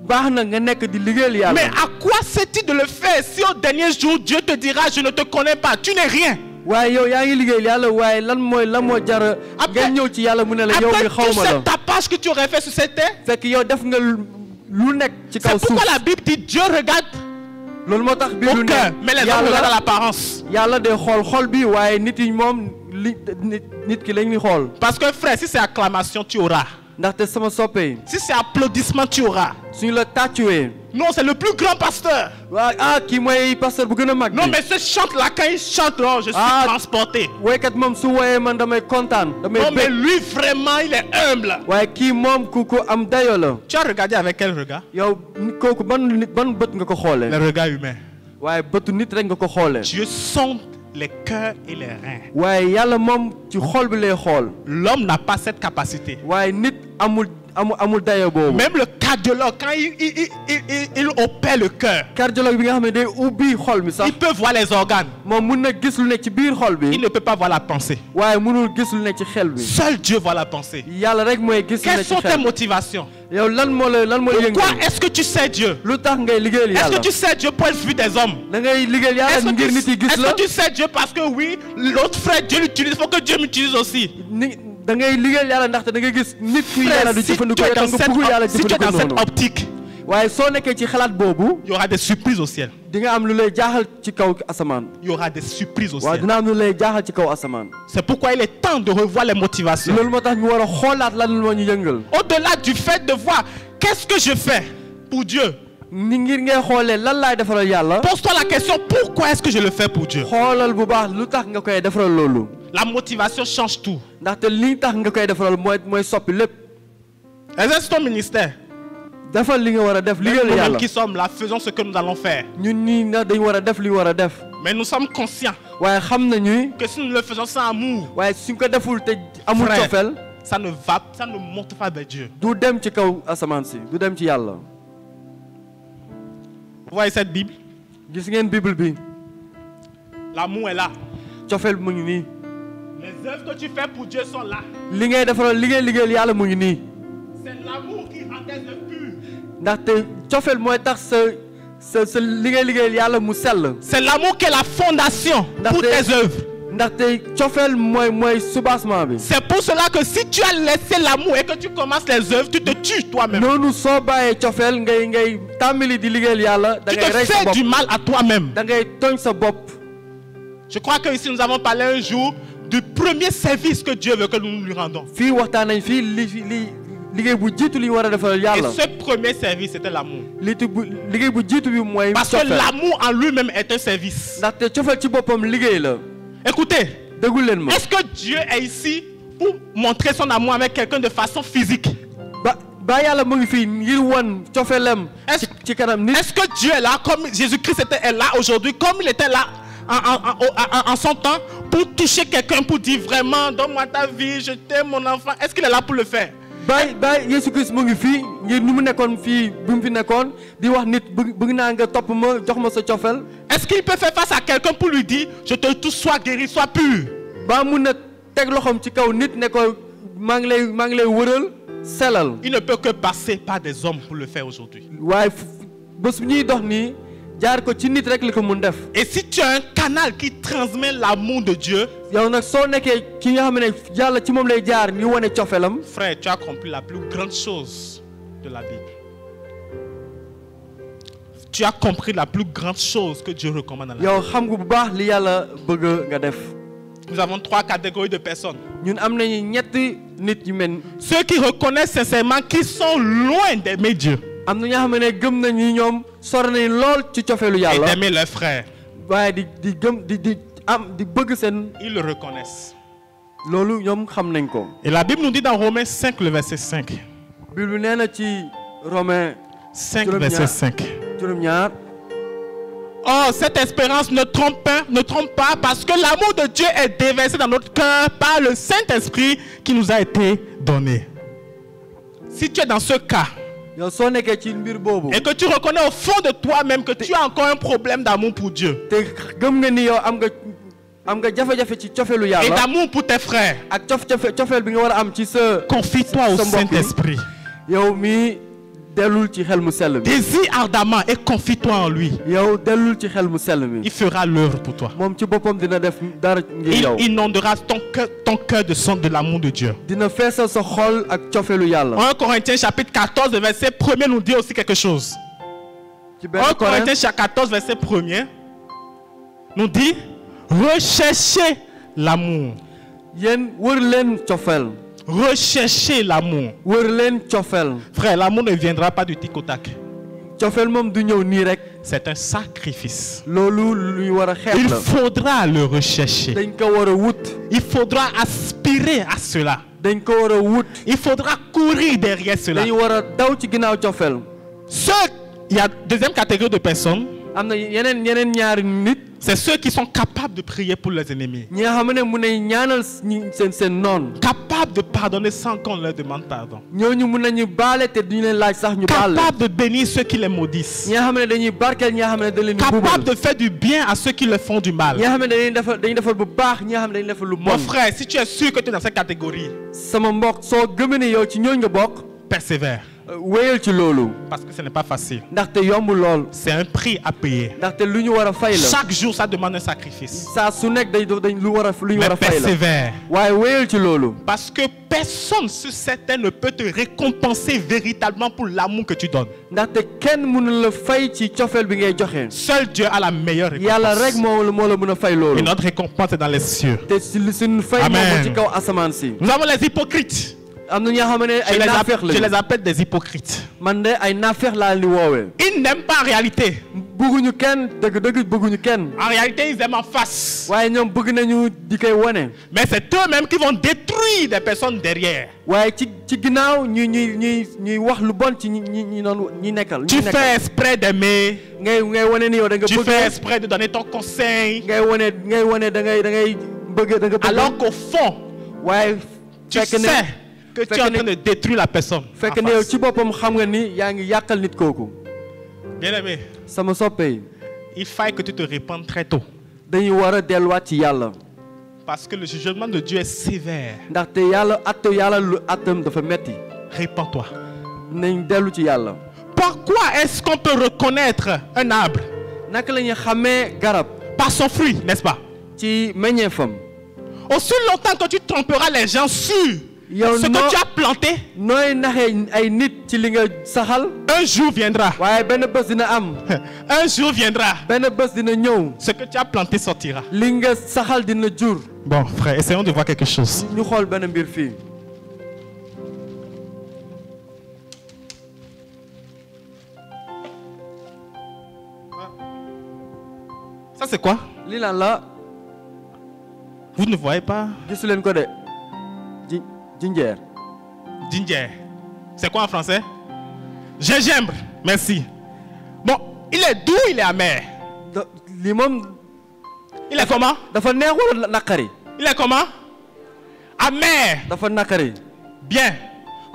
baax na nga nekk di liggéeyal yàlla. Mais à quoi sert-il de le faire si au dernier jour Dieu te dira, je ne te connais pas, tu n'es rien? waaye yow yaa ngi liggéeyal yàlla waaye lan moo jar ngeen ñëw ci yàlla mu ne la yow mi Après xaw tout ma la ce tapage que tu aurais fait sur cette terre, fekk yow def nga lu nekk ci kaw c'est suuf pourquoi la Bible dit Dieu regarde loolu moo tax bi au lu cœur, mais les ne hommes regardent yàlla l'apparence. yàlla day xool xol bi waaye nit yi moom nit ki lañuy xool Parce que frère, si c'est acclamation, tu auras. ndaxte sama soppe yi Si c'est applaudissement, tu auras. suñu la tàccuwee Non, c'est le plus grand pasteur. waa kii mooy pasteur bu gën a mag Non, bi mais ce chante-là, quand il chante, oh, je suis Ah. transporté. woykat moom su woyee man damay kontaan damay Non, mais bég lui, vraiment, il est humble. waaye kii moom ku am dayo la Tu as regardé avec quel regard? yow kooku ban bët nga ko xoolee Le regard humain. waaye bëtu nit rek nga ko xoolee Dieu sonde les cœurs et les reins. waaye yàlla moom ci xol bi lay xool L'homme n'a pas cette capacité. waaye nit amul dayo boobu Même le cardiologue, quand il opère le cœur, cardiologue bi nga xam ne day ubbi xol mi sax il peut voir les organes. moom mun na gis lu nekk ci biir xol Il bi ne peut pas voir la pensée. waaye munul gis lu nekk ci xel bi Seul Dieu voit la pensée. yàlla rek mooy gis lu Quelles nekk ci sont tes xel motivations? yow lan moo la Pourquoi yëngal est-ce que tu sais Dieu? lu tax ngay liggéeyal Est-ce yàlla que tu sais Dieu pour être vu des hommes? da ngay liggéeyal yàlla Est-ce ngir nit yi gis la que tu sais Dieu parce que oui, l'autre frère Dieu l'utilise, il faut que Dieu m'utilise aussi. da ngay liggéeyal yàlla ndaxte da ngay gis nit ku yàlla Frère, du si tu jëfandikoo es yow dans nga bëgg yàlla si tu es dans jëfandikoo cette noonu optique, waaye soo nekkee ci xalaat boobu il y aura des surprises au ciel. di nga am lu lay jaaxal ci kaw asamaan Il y aura des surprises au waaw ciel. dina am lu lay jaaxal ci kaw asamaan C'est pourquoi il est temps de revoir les motivations. loolu moo tax ñu war a xoolaat lan moo ñu yëngal Au-delà du fait de voir qu'est-ce que je fais pour Dieu, ni ngir ngay xoolee lan laay defaral yàlla pose-toi la question, pourquoi est-ce que je le fais pour Dieu? xoolal bu baax lu tax nga koy defaral loolu La motivation change tout. ndaxte li tax nga koy defaral mooy soppi lépp Exerce ton ministère. defal li nga war a def liggéeyal Nous-mêmes yàlla qui sommes là, faisons ce que nous allons faire. ñun ñii na dañ war a def li war a def Mais nous sommes conscients waaye xam nañu que si nous le faisons sans amour, waaye suñ ko deful te amul Frère. cofeel ça ne monte pas vers Dieu. du dem ci kaw asamaan si du dem ci yàlla Vous voyez cette Bible? gis ngeen bible bi L'amour est là. cofeel mu ngi nii Les œuvres que tu fais pour Dieu sont là. li ngay defaral li ngay liggéeyal yàlla mu ngi nii C'est l'amour qui rend tes œuvres pures. ndaxte cofeel mooy tax sa li ngay liggéeyal yàlla mu sell C'est l'amour qui est la fondation pour tes œuvres. ndaxte cofeel mooy soubassement bi C'est pour cela que si tu as laissé l'amour et que tu commences les œuvres, tu te tues toi-même. noonu soo bàyyee cofeel ngay tàmmali di liggéeyal yàlla da Tu ngay te rey sa fais bopp du mal à toi-même. da ngay tooñ sa bopp Je crois que ici nous avons parlé un jour du premier service que Dieu veut que nous lui rendons. fii waxtaan nañ fii li liggéey bu jiitu li ñu war a defaral Et yàlla ce premier service, c'était l'amour. liggéey bu jiitu bi mooy Parce que cofeel l'amour en lui-même est un service. ndaxte cofeel ci boppam liggéey la Écoutez, déglu leen ma est-ce que Dieu est ici pour montrer son amour avec quelqu'un de façon physique? ba yàlla mu ngi fii ngir won cofeelam ci kanam nit Est-ce que Dieu est là comme Jésus-Christ est là aujourd'hui, comme il était là en son temps, pour toucher quelqu'un, pour dire vraiment, donne-moi ta vie, je t'aime mon enfant? Est-ce qu'il est là pour le faire? ba Yesu Christ mu ngi fii ngir nu mu nekkoon fii bu mu fi nekkoon di wax nit bëgg naa nga topp ma jox ma sa cofeel Est-ce qu'il peut faire face à quelqu'un pour lui dire, je te touche, sois guéri, sois pur? ba mun na teg loxoom ci kaw nit ne ko maa ngi lay wëral selal Il ne peut que passer par des hommes pour le faire aujourd'hui. waaye bés bu ñuy dox nii jaar ko ci nit rek li ko mun def Et si tu as un canal qui transmet l'amour de Dieu, yow nag soo nekkee ki nga xam ne yàlla ci moom lay jaar ni wane cofeelam frère, tu as compris la plus grande chose de la Bible. Tu as compris la plus grande chose que Dieu recommande dans la Bible. yow xam nga bu baax li yàlla bëgg nga def Nous avons 3 catégories de personnes. ñun am nañu ñetti nit yu mel Ceux qui reconnaissent sincèrement qu'ils sont loin d'aimer Dieu am na ñoo xam ne gëm nañu ñoom sori nañu lool ci cofeelu et yàlla d'aimer leurs frères. waaye di gëm di bëgg seen Ils le reconnaissent. loolu ñoom xam nañ ko. Et la Bible nous dit dans Romains 5, le verset 5. Bible bi nee na ci Romains 5, verset 5. juróom-ñaar Oh, cette espérance ne trompe pas parce que l'amour de Dieu est déversé dans notre cœur par le Saint-Esprit qui nous a été donné. Si tu es dans ce cas yow soo nekkee ci mbir boobu et que tu reconnais au fond de toi-même que tu as encore un problème d'amour pour Dieu te gëm nga ni yow am nga jafe-jafe ci cofeelu et yàlla d'amour pour tes frères, ak cofeel bi nga war a am ci sa confie-toi au sa mbokk yi. Saint-Esprit. yow mi dellul ci xel mu sell mi. Désire ardemment et confie-toi en lui. yow dellul ci xel mu sell mi. Il fera l'œuvre pour toi. moom ci boppam dina def dara ngir yow. Il inondera ton cœur de l'amour de Dieu. dina feesal sa xol ak cofeelu yàlla. 1 Corinthiens chapitre 14 verset 1er nous dit aussi quelque chose. ci benn 1 Corinthiens chapitre 14 verset 1er nous dit recherchez l'amour. yéen wër leen cofeel. Recherchez l'amour. wër leen cofeel. Frère, l'amour ne viendra pas du tic au tac. cofeel moom du ñëw nii rek. C'est un sacrifice. loolu lu ñu war a xeex Il la. faudra le rechercher. dañ ko war a wut. Il faudra aspirer à cela. dañ ko war a wut. Il faudra courir derrière cela. dañu war a daw ci ginnaaw cofeel. Il y a deuxième catégorie de personnes, am na yeneen ñaari nit. c'est ceux qui sont capables de prier pour leurs ennemis. ñi nga xam ne mun nañ ñaanal seen noon. Capables de pardonner sans qu'on leur demande pardon. ñooñu mun nañu baale te duñu leen laaj sax ñu baal. Capables de bénir ceux qui les maudissent. ñi nga xam ne dañuy barkeel ñi nga xam ne dañ leen di Capables buubal. de faire du bien à ceux qui leur font du mal. ñi nga xam ne dañuy defal bu baax ñi nga xam ne dañuy defal lu Mon bon. frère, si tu es sûr que tu es dans cette catégorie, sama mbokk soo gëmee ne yow ci ñooñu nga bokk. persévère. wéyal ci loolu. Parce que ce n'est pas facile. ndaxte yomb lool. C'est un prix à payer. ndaxte lu ñu war a fay la. Chaque jour, ça demande un sacrifice. saa su nekk dañ lu ñu war a Mais fay la. persévère. waaye wéyal ci loolu. Parce que personne sur cette terre ne peut te récompenser véritablement pour l'amour que tu donnes. ndaxte kenn mënu la fay ci cofeel bi ngay joxe. Seul Dieu a la meilleure yàlla rek récompense. moo la mën a fay loolu. Et notre récompense est dans les cieux. te suñu fay Amen. moo ci kaw asamaan si. Nous avons les hypocrites. am na ñoo xam ne ay naafeex Je les lañu. appelle des hypocrites. man de ay naafeex laa leen di woowee. Ils n'aiment pas en réalité. bëgguñu kenn dëgg bëgguñu kenn. En réalité, ils aiment en face. waaye ñoom bëgg nañu di koy wane. Mais c'est eux-mêmes qui vont détruire des personnes derrière. waaye ci ginnaaw ñuy wax lu bon ci ñi noonu ñi nekkal. Tu fais exprès d'aimer. ngay wane ni yow da nga Tu bëgg. fais exprès de donner ton conseil. ngay wane da ngay bëgg da nga bëgg. Alors qu'au fond, waaye tu sais que tu es en train de détruire la personne. en fekk ne yow face. ci boppam xam nga ni yaa ngi yàqal nit kooku. Bien-aimé, sama soppe yi il faille que tu te répandes très tôt. dañuy war a delluwaat ci yàlla. Parce que le jugement de Dieu est sévère. ndaxte yàlla lu attam dafa metti. Répands-toi. nañ dellu ci yàlla. Pourquoi est-ce qu'on peut reconnaître un arbre? naka la ñuy xamee garab. Par son fruit, n'est-ce pas? ci meññeefam. Aussi longtemps que tu tromperas les gens sur yow ce que tu as planté, nooy naxee ay nit ci li nga saxal. un jour viendra. waaye benn bés dina am. Un jour viendra. benn bés dina ñëw. Ce que tu as planté sortira. li nga saxal dina jur. Bon, frère, essayons de voir quelque chose. ñu xool benn mbir fii. Ça, c'est quoi? lii lan la. Vous ne voyez pas? gisu leen ko de. jinjeer. Ginger. C'est quoi en français? Gingembre. Merci. Bon, il est doux, il est amer. lii moom. Il est comment? dafa neex wala naqari. Il est comment? Amer. dafa naqari. Bien.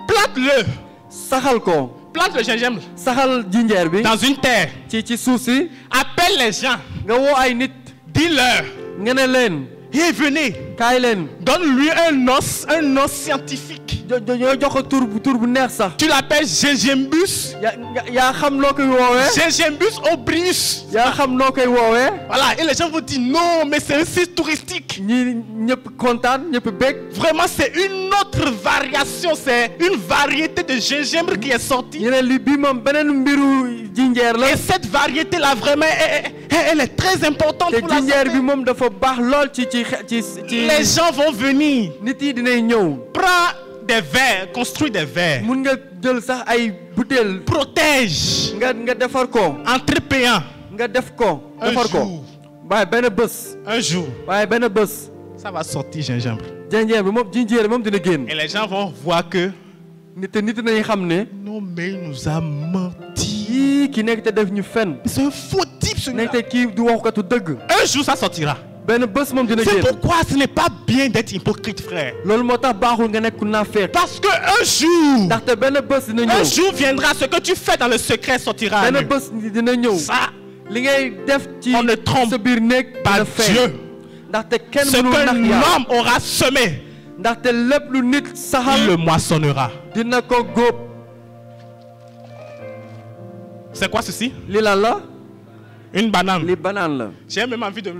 Plante-le. saxal ko. Plante le gingembre saxal jinjeer bi. dans une terre. ci suuf si. Appelle les gens. nga woo ay nit. Dis-leur. nga ne leen. Et venez. kaay leen. Donne-lui un nom scientifique. ñoo jox ko tur bu neex sax. Tu l'appelles Gingembus. yaa xam noo koy woowee. Gingembus obrius. yaa xam noo koy woowee. Voilà, et les gens vont dire non, mais c'est un site touristique. ñi ñëpp kontaan ñëpp bég. Vraiment, c'est une autre variation, c'est une variété de gingembre qui est sortie. ñu ne li bii moom beneen mbiru jinjeer la. Et cette variété-là, vraiment, elle est très importante te pour la jinjeer santé. bi moom dafa baax lool ci. Les gens vont venir. nit yi dinañ ñëw. Prends des verres, construis des verres. mun nga jël sax ay butéel. Protège. nga defar ko. Entrepayant. nga def ko. Un defar ko. jour. waaye benn bés. Un jour, waaye benn bés. ça va sortir gingembre. jinjeer bi moom dina génn. Et les gens vont voir que nit nañu xam ne. non, mais il nous a menti. yii ki nekk te def ñu fen. C'est un faux type, celui-là. nekk te kii du waxkatu dëgg. Un jour, ça sortira. benn bés moom dina C'est génn. pourquoi ce n'est pas bien d'être hypocrite, frère. loolu moo tax baaxul nga nekk ku naafeq. Parce que un jour, ndaxte benn bés dina un ñëw. jour viendra, ce que tu fais dans le secret sortira à benn nu. bés dina ñëw. Ça, li ngay def ci on ne trompe sa biir néeg pas dina feeñ. Dieu. ndaxte kenn Ce mënul que nax yàlla. l'homme aura semé, ndaxte lépp lu nit il saxal le moissonnera. dina ko góob. C'est quoi ceci? lii lan la Une banane. lii banaan la J'ai même envie de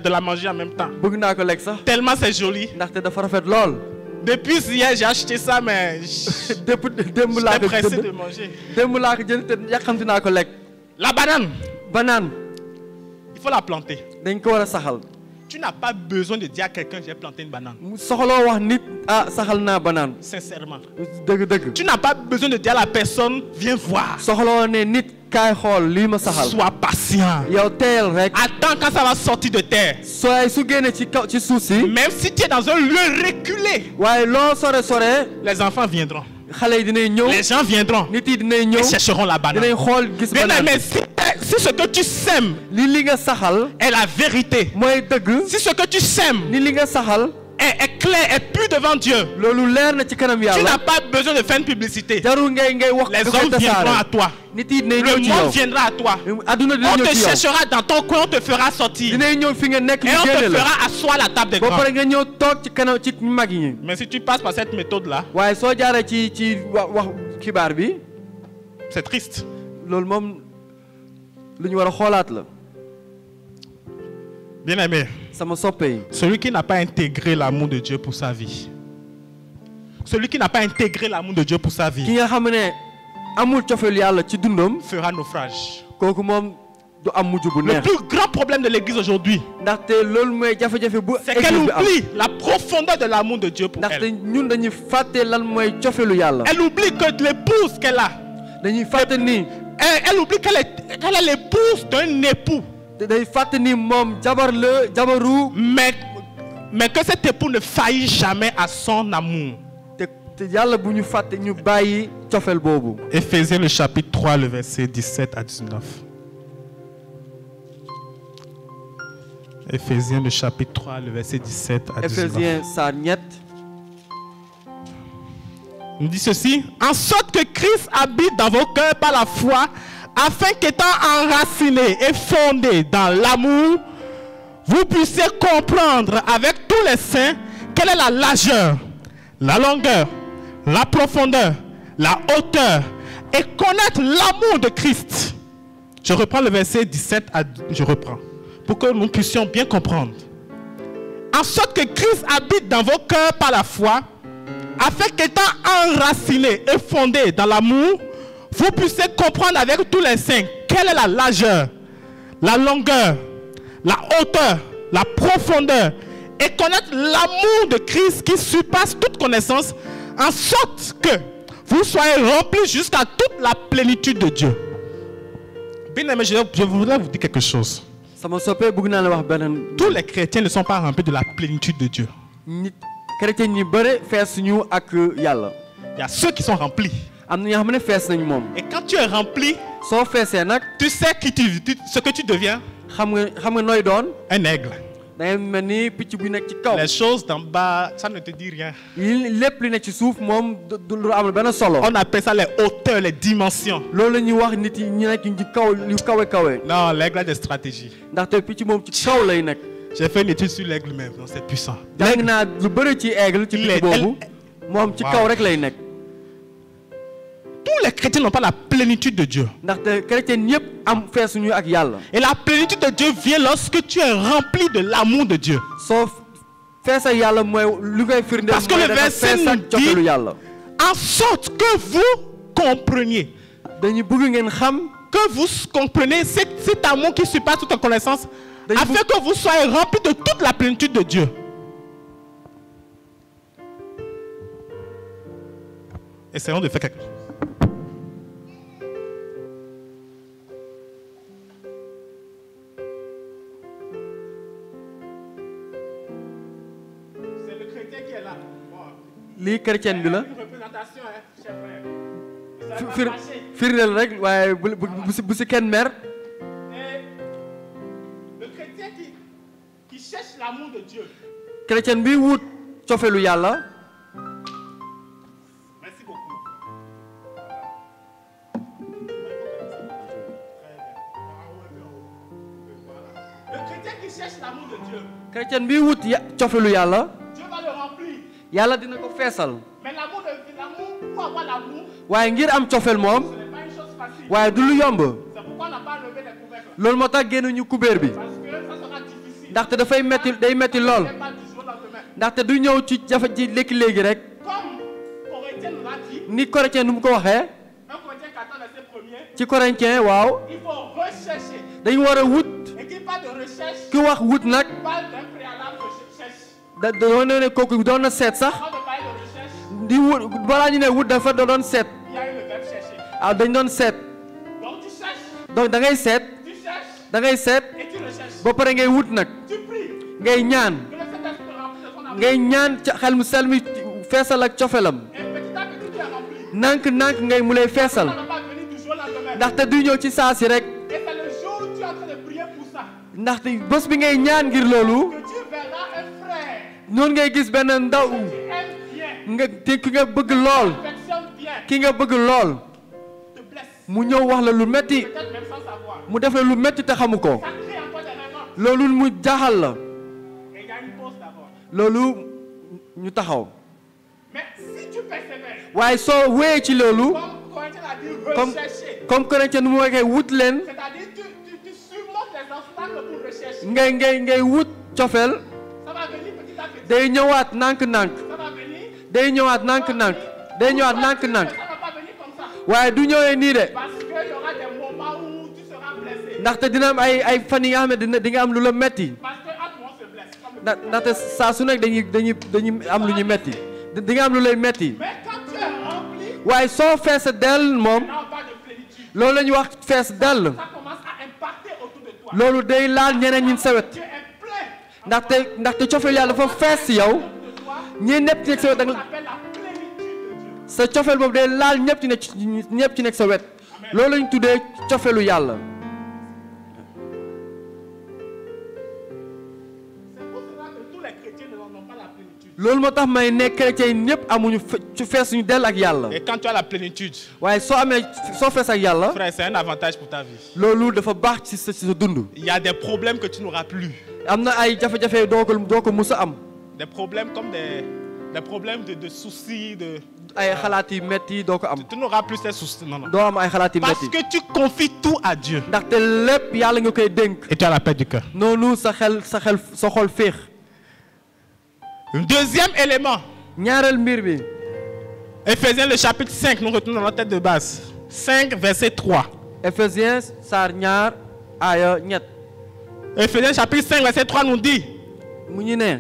la manger en même temps. bëgg naa ko lekk sax Tellement c'est joli. ndaxte dafa rafet lool Depuis hier, j'ai acheté ça, mais démb laa j'étais ko pressé de jënd manger. démb laa ko jënd te yàqamti naa ko lekk La banane, banaan il faut la planter. dañ ko war a saxal Tu n'as pas besoin de dire à quelqu'un j'ai planté une banane. soxloo wax nit ah saxal naa banaan Sincèrement. dëgg Tu n'as pas besoin de dire à la personne viens voir. soxloo ne nit kaay xool lii ma saxal Sois patient. yow teel rek Attends quand ça va sortir de terre. sooy su génnee ci kaw ci suuf si Même si tu es dans un lieu reculé, waaye loo sore les enfants viendront. xale yi dinañ ñëw Les gens viendront. nit yi dinañ ñëw Ils chercheront la dinañ banane. xool gis Bien banaan aimé, si ce que tu sèmes li nga saxal est la vérité, mooy dëgg si ce que tu sèmes li nga saxal est clair, est pur devant Dieu, loolu leer na ci kanam tu n'as yàlla pas besoin de faire une publicité. jarul ngay wax Les da koy hommes viendront à tasaare toi. nit yi dinañ Le ñëw ci monde yow viendra à toi. adduna dina On ñëw te ci yow cherchera dans ton coin, on te fera sortir. Et dinañ ñëw fi nga nekk ñu on te génne la fera asseoir à la table des ba grands. pare nga ñëw toog ci kanam ci mag yi Mais si tu passes par cette méthode-là, waaye soo jaaree ci wax xibaar bi c'est triste. loolu moom lu ñu war a xoolaat la Bien aimé, sama soppe yi celui qui n'a pas intégré l'amour de Dieu pour sa vie, celui qui n'a pas intégré l'amour de Dieu pour sa ki vie, nga xam ne amul cofeel yàlla ci dundam fera naufrage. kooku moom du am mujj bu Le neex plus grand problème de l'Église aujourd'hui, ndaxte loolu mooy jafe-jafe bu c'est qu'elle église bi am oublie la profondeur de l'amour de Dieu pour ndaxte elle. ñun dañuy fàtte lan mooy cofeelu yàlla Elle oublie que l'épouse qu'elle a, dañuy fàtte ni elle oublie qu'elle est l'épouse d'un époux, day fàtte ni moom jabar la jabaru mais que cet époux ne faillit jamais à son amour. te yàlla bu ñu fàtte ñu bàyyi cofeel boobu Éphésiens le chapitre 3, le verset 17 à 19. Éphésiens le chapitre 3, le verset 17 à 19. Éphésiens saar ñett Il dit ceci: en sorte que Christ habite dans vos cœurs par la foi, afin qu'étant enracinés et fondés dans l'amour, vous puissiez comprendre avec tous les saints quelle est la largeur, la longueur, la profondeur, la hauteur, et connaître l'amour de Christ. Je reprends le verset 17 pour que nous puissions bien comprendre. En sorte que Christ habite dans vos cœurs par la foi, afin qu'étant enracinés et fondés dans l'amour, vous puissiez comprendre avec tous les saints quelle est la largeur, la longueur, la hauteur, la profondeur, et connaître l'amour de Christ qui surpasse toute connaissance, en sorte que vous soyez remplis jusqu'à toute la plénitude de Dieu. Bien aimé, je voudrais vous dire quelque chose. sama soppe bëgg naa la wax beneen Tous les chrétiens ne sont pas remplis de la plénitude de Dieu. nit chrétien ñi bëre fees ñu ak yàlla Il y a ceux qui sont remplis. am na ñoo xam ne fees nañ moom Et quand tu es rempli, soo feesee nag tu sais ce que tu deviens. xam nga nooy doon Un aigle. dangay mel ni picc bu nekk ci kaw Les choses d'en bas, ça ne te dit rien. lépp li nekk ci suuf moom du amul benn solo On appelle ça les hauteurs, les dimensions. loolu la ñuy wax nit yi ñu nekk ci kaw yu kawe Non, l'aigle a des stratégies. ndaxte picc moom ci kaw lay nekk J'ai fait une étude sur l'aigle même, non, c'est puissant. jàng naa lu bëri ci aigle ci picc boobu moom ci kaw rek lay nekk Tous les chrétiens n'ont pas la plénitude de Dieu. ndaxte chrétien ñëpp am feesuñu ak yàlla Et la plénitude de Dieu vient lorsque tu es rempli de l'amour de Dieu. soo feesa yàlla mooy lu koy firndeel Parce que le verset nous dit, cofeelu yàlla en sorte que vous compreniez, dañu bëgg ngeen xam que vous compreniez cet amour qui surpasse toute connaissance, afin que vous soyez remplis de toute la plénitude de Dieu. Essayons de faire quelque chose. C'est le chrétien qui est là. lii chrétien bi la Une représentation, hein, cher frère. Ça va marcher. firndeel rek waaye bu si kenn mer Et le chrétien qui cherche l'amour de Dieu. chrétien bi wut cofeelu yàlla Merci beaucoup. Le chrétien qui cherche l'amour de Dieu, chrétien bi wut cofeelu yàlla Dieu va le remplir. yàlla dina ko feesal Mais l'amour, pour avoir l'amour, waaye ngir am cofeel moom ce n'est pas une chose facile. waaye du lu yomb C'est pourquoi on n'a pas levé les couvercles. loolu moo tax génnuñu kubéer bi Parce que ça sera difficile. ndaxte dafay metti day metti lool C'est pas du jour au lendemain. ndaxte du ñëw ci jafe ji léegi rek Comme Corinthiens nous l'a dit, ni Corinthien nu mu ko waxee 1 Corinthiens 14, verset 1er, ci Corinthien waaw il faut rechercher. dañu war a wut Et qui parle de recherche, ki wax wut nag parle d'un préalable recherche. da ne kooku doon na seet sax Avant de parler de recherche, di wut balaa ñu ne wut dafa doon seet il y a eu le verbe chercher. ah dañ doon seet Donc tu cherches, donc da ngay seet tu cherches da ngay seet et tu recherches. ba pare ngay wut nag Tu pries ngay ñaan que le Saint-Esprit te remplisse de son amour. ngay ñaan ca xel mu sel mi feesal ak cofelam Et petit à petit tu es rempli. nànk ngay mu lay Ça feesal ne va pas venir du jour au lendemain. ndaxte du ñëw ci saa si rek Et c'est le jour où tu es en train de prier pour ça ndaxte bés bi ngay ñaan ngir loolu que tu verras un frère noonu ngay gis benn ndaw qui aime bien, nga te ki nga bëgg lool affectionne bien, ki nga bëgg lool te blesse. mu ñëw wax la lu metti Peut-être même sans savoir. mu def la lu metti te xamu ko Ça crée en toi des raisons. loolu mu jaaxal la Et il y a une pause d'abord. loolu ñu taxaw Mais si tu persévères, waaye soo wéyee ci loolu comme Corinthiens a dit, comme rechercher. comme Corinthien nu mu waxee wut leen C'est-à-dire tu surmontes les obstacles pour rechercher. ngay wut cofeel Ça va venir petit à petit. day ñëwaat nànk-nànk Ça va venir. day ñëwaat nànk-nànk day ñëwaat nànk-nànk Ça ne va pas venir comme ça. waaye du ñëwee nii de Parce qu'il y aura des moments où tu seras blessé. ndaxte dina am ay fan yi nga xam ne di nga am lu la metti Parce que à toi on se blesse. Comme le- ndaxte saa su nekk dañuy am lu ñu metti di nga am lu lay metti Mais quand tu es rempli, waaye soo fees dell moom là on parle de plénitude. loolu la ñuy wax fees dell Ça commence à impacter autour de toi. loolu day laal ñeneen ñi sa wet Tu es plein ndaxte cofeel yàlla dafa fees si yow de toi. ñi ñëpp ci nekk sa wet On appelle la plénitude de Dieu. sa cofeel boobu day laal ñëpp ci nekk sa wet loolu lañu tuddee cofeelu yàlla C'est pour cela que tous les chrétiens n'ont pas la plénitude. loolu moo tax may ne chrétien yi ñëpp amuñu ci fees ñu dell ak yàlla Et quand tu as la plénitude, waaye soo fees ak yàlla frère, c'est un avantage pour ta vie. loolu dafa baax ci sa dund Il y a des problèmes que tu n'auras plus. am na ay jafe-jafe doo ko mus a am Des problèmes comme des problèmes de soucis. ay xalaat yu metti doo ko am Tu n'auras plus ces soucis. Non, non. doo am ay xalaat yu Parce metti que tu confies tout à Dieu. ndaxte lépp yàlla nga koy dénk Et tu as la paix du cœur. noonu sa xol féex Deuxième élément. ñaareel mbir bi Éphésiens le chapitre 5, nous retournons dans la tête de base. 5, verset 3. Éphésiens saar ñaar aaya ñett Éphésiens chapitre 5, verset 3 nous dit mu ñu ne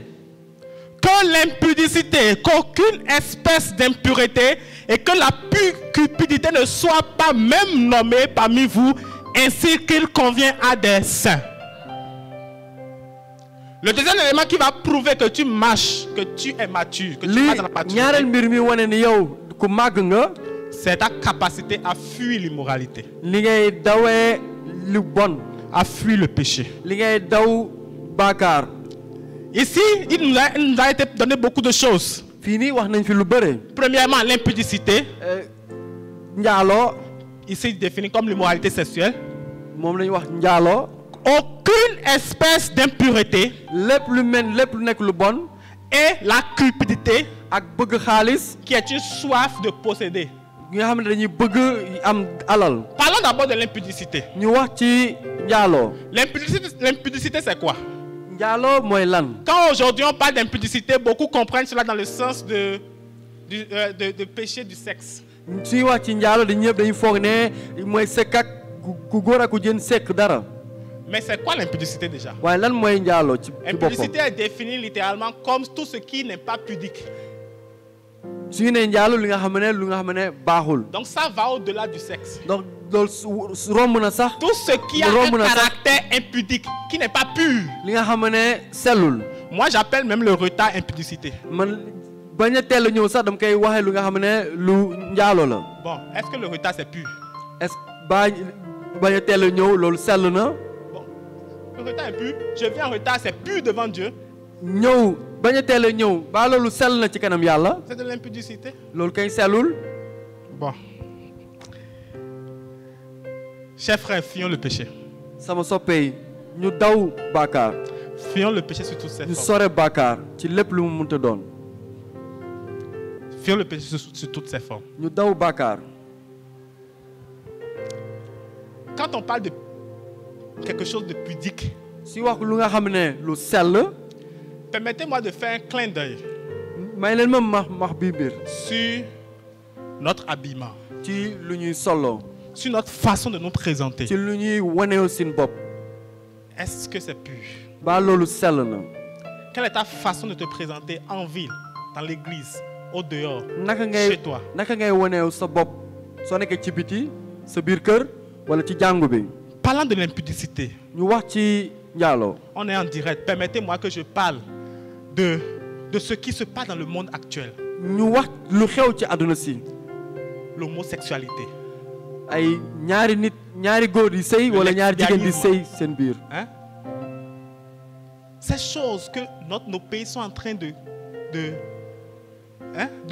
que l'impudicité, qu'aucune espèce d'impureté et que la cupidité ne soit pas même nommée parmi vous, ainsi qu'il convient à des saints. Le deuxième élément qui va prouver que tu marches, que tu es mature, que tu li marches dans la ñaareel maturité, mbir mi wane ni yow ku màgg nga c'est ta capacité à fuir l'immoralité, li ngay dawee lu bon à fuir le péché. li ngay daw baakaar Ici, il nous a été donné beaucoup de choses. fii nii wax nañ fi lu bëre Premièrement, l'impudicité, njaaloo ici définie comme l'immoralité sexuelle. moom la ñuy wax njaaloo Aucune espèce d'impureté lépp lu nekk lu bon et la cupidité ak bëgg xaalis qui est une soif de posséder. ñi nga xam ne dañuy bëgg am alal Parlons d'abord de l'impudicité. ñu wax ci njaaloo L'impudicité, c'est quoi? njaaloo mooy lan Quand aujourd'hui on parle d'impudicité, beaucoup comprennent cela dans le sens de péché du sexe. suy wax ci njaaloo dañuy foog ne mooy sekk ak ku góor ak ku jën sekk dara Mais c'est quoi l'impudicité déjà? waaye lan mooy njaaloo ci boppam Impudicité est définie littéralement comme tout ce qui n'est pas pudique. suñu ne njaaloo lu nga xam ne baaxul Donc ça va au-delà du sexe. donc loolu romb na sax Tout ce qui a un caractère impudique, qui n'est pas pur. li nga xam ne sellul Moi j'appelle même le retard impudicité. man bañ a teel a ñëw sax dama koy waxee lu nga xam ne lu njaaloo la Bon, est-ce que le retard c'est pur? est-ce que bañ a teel a ñëw loolu sell na Bon, le retard est pur. Je viens en retard, c'est pur devant Dieu. ñëw bañ a teel a ñëw ba loolu sell na ci kanam yàlla C'est de l'impudicité. loolu kay sellul Bon. Chers frères, fuyons le péché. sama soppee ñu daw baakaar Fuyons le péché sur toutes ses ñu formes. sore baakaar ci lépp lu mu mënta doon Fuyons le péché sur toutes ses formes. ñu daw baakaar quand on parle de quelque chose de pudique, si wax lu nga xam ne lu sell permettez-moi de faire un clin d'œil may leen ma max bi mbir sur notre habillement, ci lu ñuy solo sur notre façon de nous présenter. ci lu ñuy wanew seen bopp Est-ce que c'est pur? ba loolu sell na Quelle est ta façon de te présenter en ville, dans l'église, au dehors, naka chez toi? ngay wanew sa bopp soo nekkee ci biti sa biir kër wala ci jàngu bi Parlant de l'impudicité, ñu wax ci njaaloo on est en direct. Permettez-moi que je parle de ce qui se passe dans le monde actuel. ñu wax lu xew ci àdduna si L'homosexualité. ay ñaari góor di sëy wala ñaari jigéen di sëy seen biir Hein? Ces choses que nos pays sont en train de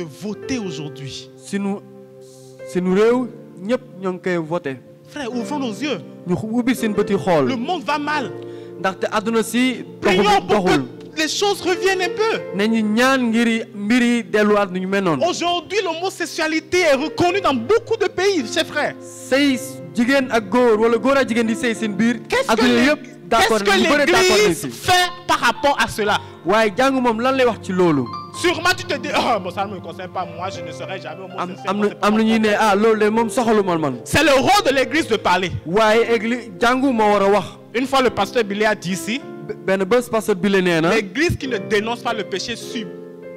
voter aujourd'hui. sunu réew ñëpp ñoo ngi koy voté Frère, ouvrons nos yeux. ñu ubbi seen bëti xool Le monde va mal. ndaxte àdduna si Prions pour doxul que les choses reviennent un peu. nañu ñaan ngir mbir yi delluwaat nu ñu mel noonu Aujourd'hui, l'homosexualité est reconnue dans beaucoup de pays, chers frères. sëy jigéen ak góor wala góor ak jigéen di sëy seen biir àdduna yëpp d'accord Qu'est-ce ñu bëri que d'accord nañ l'Église si fait par rapport à cela? waaye jàng moom lan lay wax ci loolu Sûrement, tu te dis, oh, bon, ça ne me concerne pas, moi, je ne serai jamais homosexuel. am na ñuy ne loolu de moom soxalu man C'est le rôle de l'Église de parler. waaye église jàngu moo war a wax Une fois, le pasteur Billy a dit ici, benn bés pasteur bi la nee na l'Église qui ne dénonce pas le péché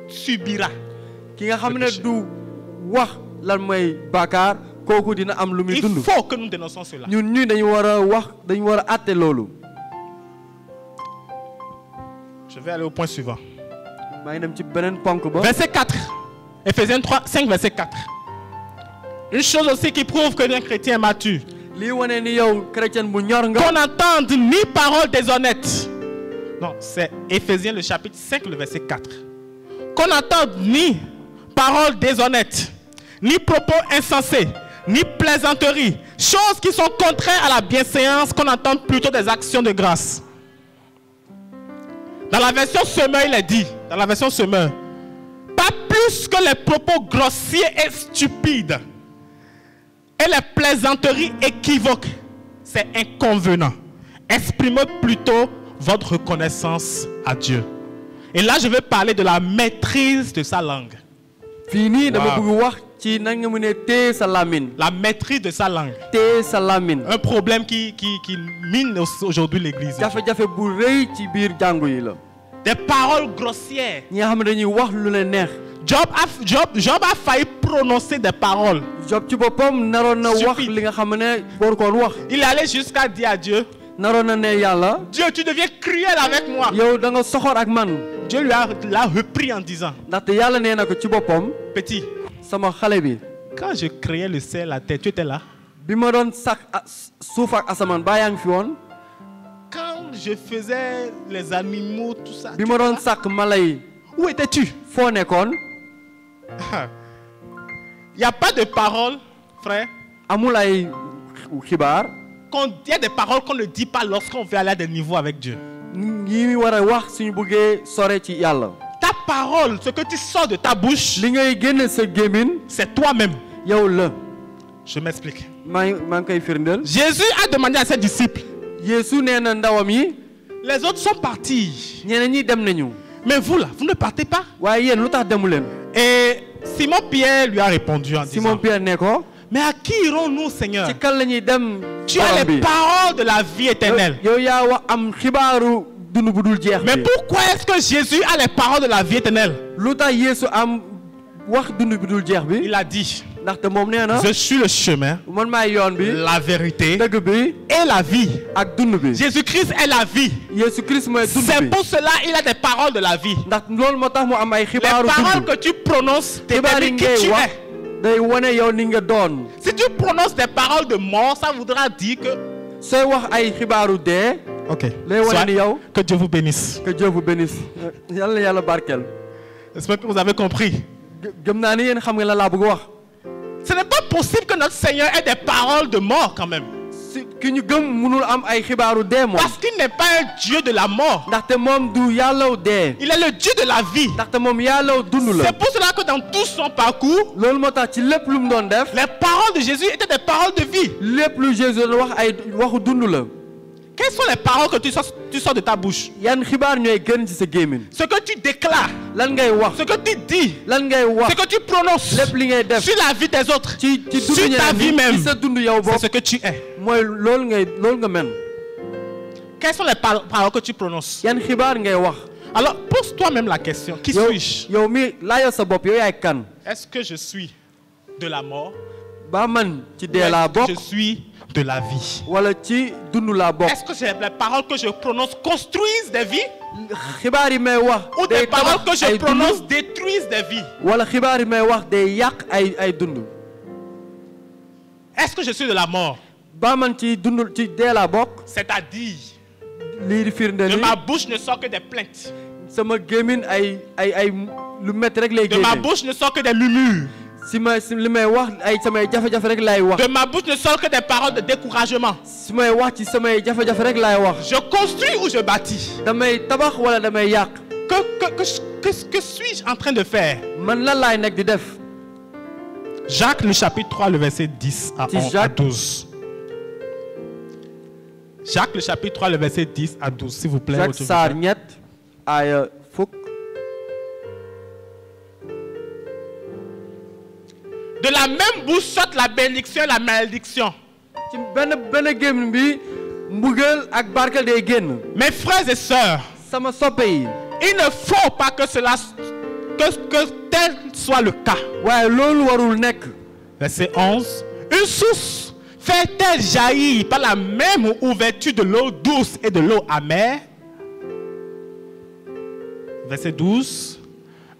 subira. ki nga xam ne du wax lan mooy bàkkaar kooku dina am lu muy Il dund faut que nous dénoncions cela. ñun dañu war a wax dañu war a àtte loolu Je vais aller au point suivant. maa ngi dem ci beneen ponk ba Verset 4. Éphésiens 5, verset 4. Une chose aussi qui prouve que un chrétien est mature. lii wane ni yow chrétien bu ñor nga Qu'on n'entende ni parole déshonnête. Non, c'est Éphésiens le chapitre 5, le verset 4. Qu'on n'entende ni parole déshonnête, ni propos insensés, ni plaisanteries, choses qui sont contraires à la bienséance, qu'on entende plutôt des actions de grâce. Dans la version Semeur, il est dit, dans la version Semeur, pas plus que les propos grossiers et stupides et les plaisanteries équivoques, c'est inconvenant. Exprimez plutôt votre reconnaissance à Dieu. Et là, je vais parler de la maîtrise de sa langue. fii nii dama Wow. bëgg wax ci na nga mën a téye sa làmmiñ La maîtrise de sa langue. téye sa làmmiñ Un problème qui mine aujourd'hui l'Église. jafe-jafe bu rëy ci biir jàngu yi la Des paroles grossières. ñi nga xam ne dañuy wax lu leen neex Job a failli prononcer des paroles. Job ci boppam naroon na wax Stupide. li nga xam ne waru koon wax Il est allé jusqu'à dire à Dieu, naroon na ne yàlla Dieu, tu deviens cruel avec moi. yow da nga soxor ak man Dieu l'a repris en disant, ndaxte yàlla nee na ko ci boppam petit, sama xale bi quand je créais le ciel, la terre, tu étais là. bi ma doon sàkk suuf ak asamaan baa yaa ngi fi woon Quand je faisais les animaux, tout ça, bi ma doon sàkk mala yi où étais-tu? foo nekkoon Il n'y a pas de paroles, frère. amul ay xibaar Il y a des paroles qu'on ne dit pas lorsqu'on veut aller à des niveaux avec Dieu. yi war a wax suñu bëggee sore ci yàlla Ta parole, ce que tu sors de ta bouche, li ngay génne sa gémmiñ c'est toi-même. yow la Je m'explique. maa ngi koy firndeel Jésus a demandé à ses disciples. Yeesu nee na ndawam yi Les autres sont partis. ñeneen ñi dem nañu Mais vous là, vous ne partez pas. waaye yéen lu tax demu leen Et Simon-Pierre lui a répondu en Simon disant, Pierre ne ko mais à qui irons-nous, Seigneur? ci kan la ñuy dem Tu as borom les bi paroles de la vie éternelle. yow yaa wax am xibaaru dund bu dul jeex Mais bi pourquoi est-ce que Jésus a les paroles de la vie éternelle? lu tax Yeesu am wax dund bu dul jeex bi Il a dit, ndaxte moom nee na je suis le chemin, man maay yoon bi la vérité dëgg bi et la vie. ak dund bi Jésus-Christ est la vie. Yeesu Christ mooy dund C'est bi pour cela qu'il a des paroles de la vie. ndax loolu moo tax mu am ay Les xibaaru paroles dund que tu prononces xibaar yi déterminent qui ngay tu wax es. day wane yow ni nga doon Si tu prononces des paroles de mort, ça voudra dire que... sooy wax ay xibaaru dee Ok. lay wane ni yow Que Dieu vous bénisse. que Dieu vous bénisse yàlla na yàlla barkeel J'espère que vous avez compris. gëm naa ni yéen xam nga la laa bëgg wax Ce n'est pas possible que notre Seigneur ait des paroles de mort quand même. ki ñu gëm mënul am ay xibaaru dee moom. Parce qu'il n'est pas un Dieu de la mort. ndaxte moom du yàllaw dee. Il est le Dieu de la vie. ndaxte moom yàllaw dund la. C'est pour cela que dans tout son parcours, loolu moo tax ci lépp lu mu doon def. les paroles de Jésus étaient des paroles de vie. lépp lu Jésus doon wax ay waxu dund la. Quelles sont les paroles que tu sors de ta bouche? yan xibaar ñooy gën ci sa gémmiñ. Ce que tu déclares, lan ngay wax. ce que tu dis, lan ngay wax. ce que tu prononces lépp li ngay def. sur la vie des autres, ci sur dund ta vie même, ci sa dund yow c'est bopp. ce que tu es. mooy loolu nga mel. Quelles sont les paroles que tu prononces? yan xibaar ngay wax. Alors, pose toi-même la question. Qui suis-je? yow mi laajal sa bopp yow yaay kan. Est-ce que je suis de la mort? ba man ci Ou dee est-ce laa que bokk. je suis de la vie? wala ci dund laa bokk. Est-ce que les paroles que je prononce construisent des vies? xibaar yi may wax. Ou des day paroles que tabax je ay prononce dund. détruisent des vies? wala xibaar yi may wax day yàq ay dund. Est-ce que je suis de la mort? ba man ci dund ci dee laa bokk. C'est-à-dire, lii di firnde de ni ma bouche ne sort que des plaintes. sama gémmiñ ay lu métti rek lay De ma génne. bouche ne sort que des murmures. si li may wax ay samay jafe-jafe rek laay wax. De ma bouche ne sort que des paroles de découragement. si may wax ci samay jafe-jafe rek laay wax. Je construis ou je bâtis? damay tabax wala damay yàq. Que suis-je en train de faire? man lan laay nekk di def. Jacques le chapitre 3, le verset 10 à, Si 11, à Jacques- 12. Jacques le chapitre 3, le verset 10 à 12, s'il vous plaît. Jacques autour de saar ça. ñett aaya fukk. De la même bouche sortent la bénédiction et la malédiction. ci benn gémmiñ bi mbugal ak barkeel day génn. Mes frères et sœurs, sama soppe yi. il ne faut pas que que tel soit le cas. waaye loolu warul nekk. Verset 11. Une source fait-elle jaillir par la même ouverture de l'eau douce et de l'eau amère? Verset 12.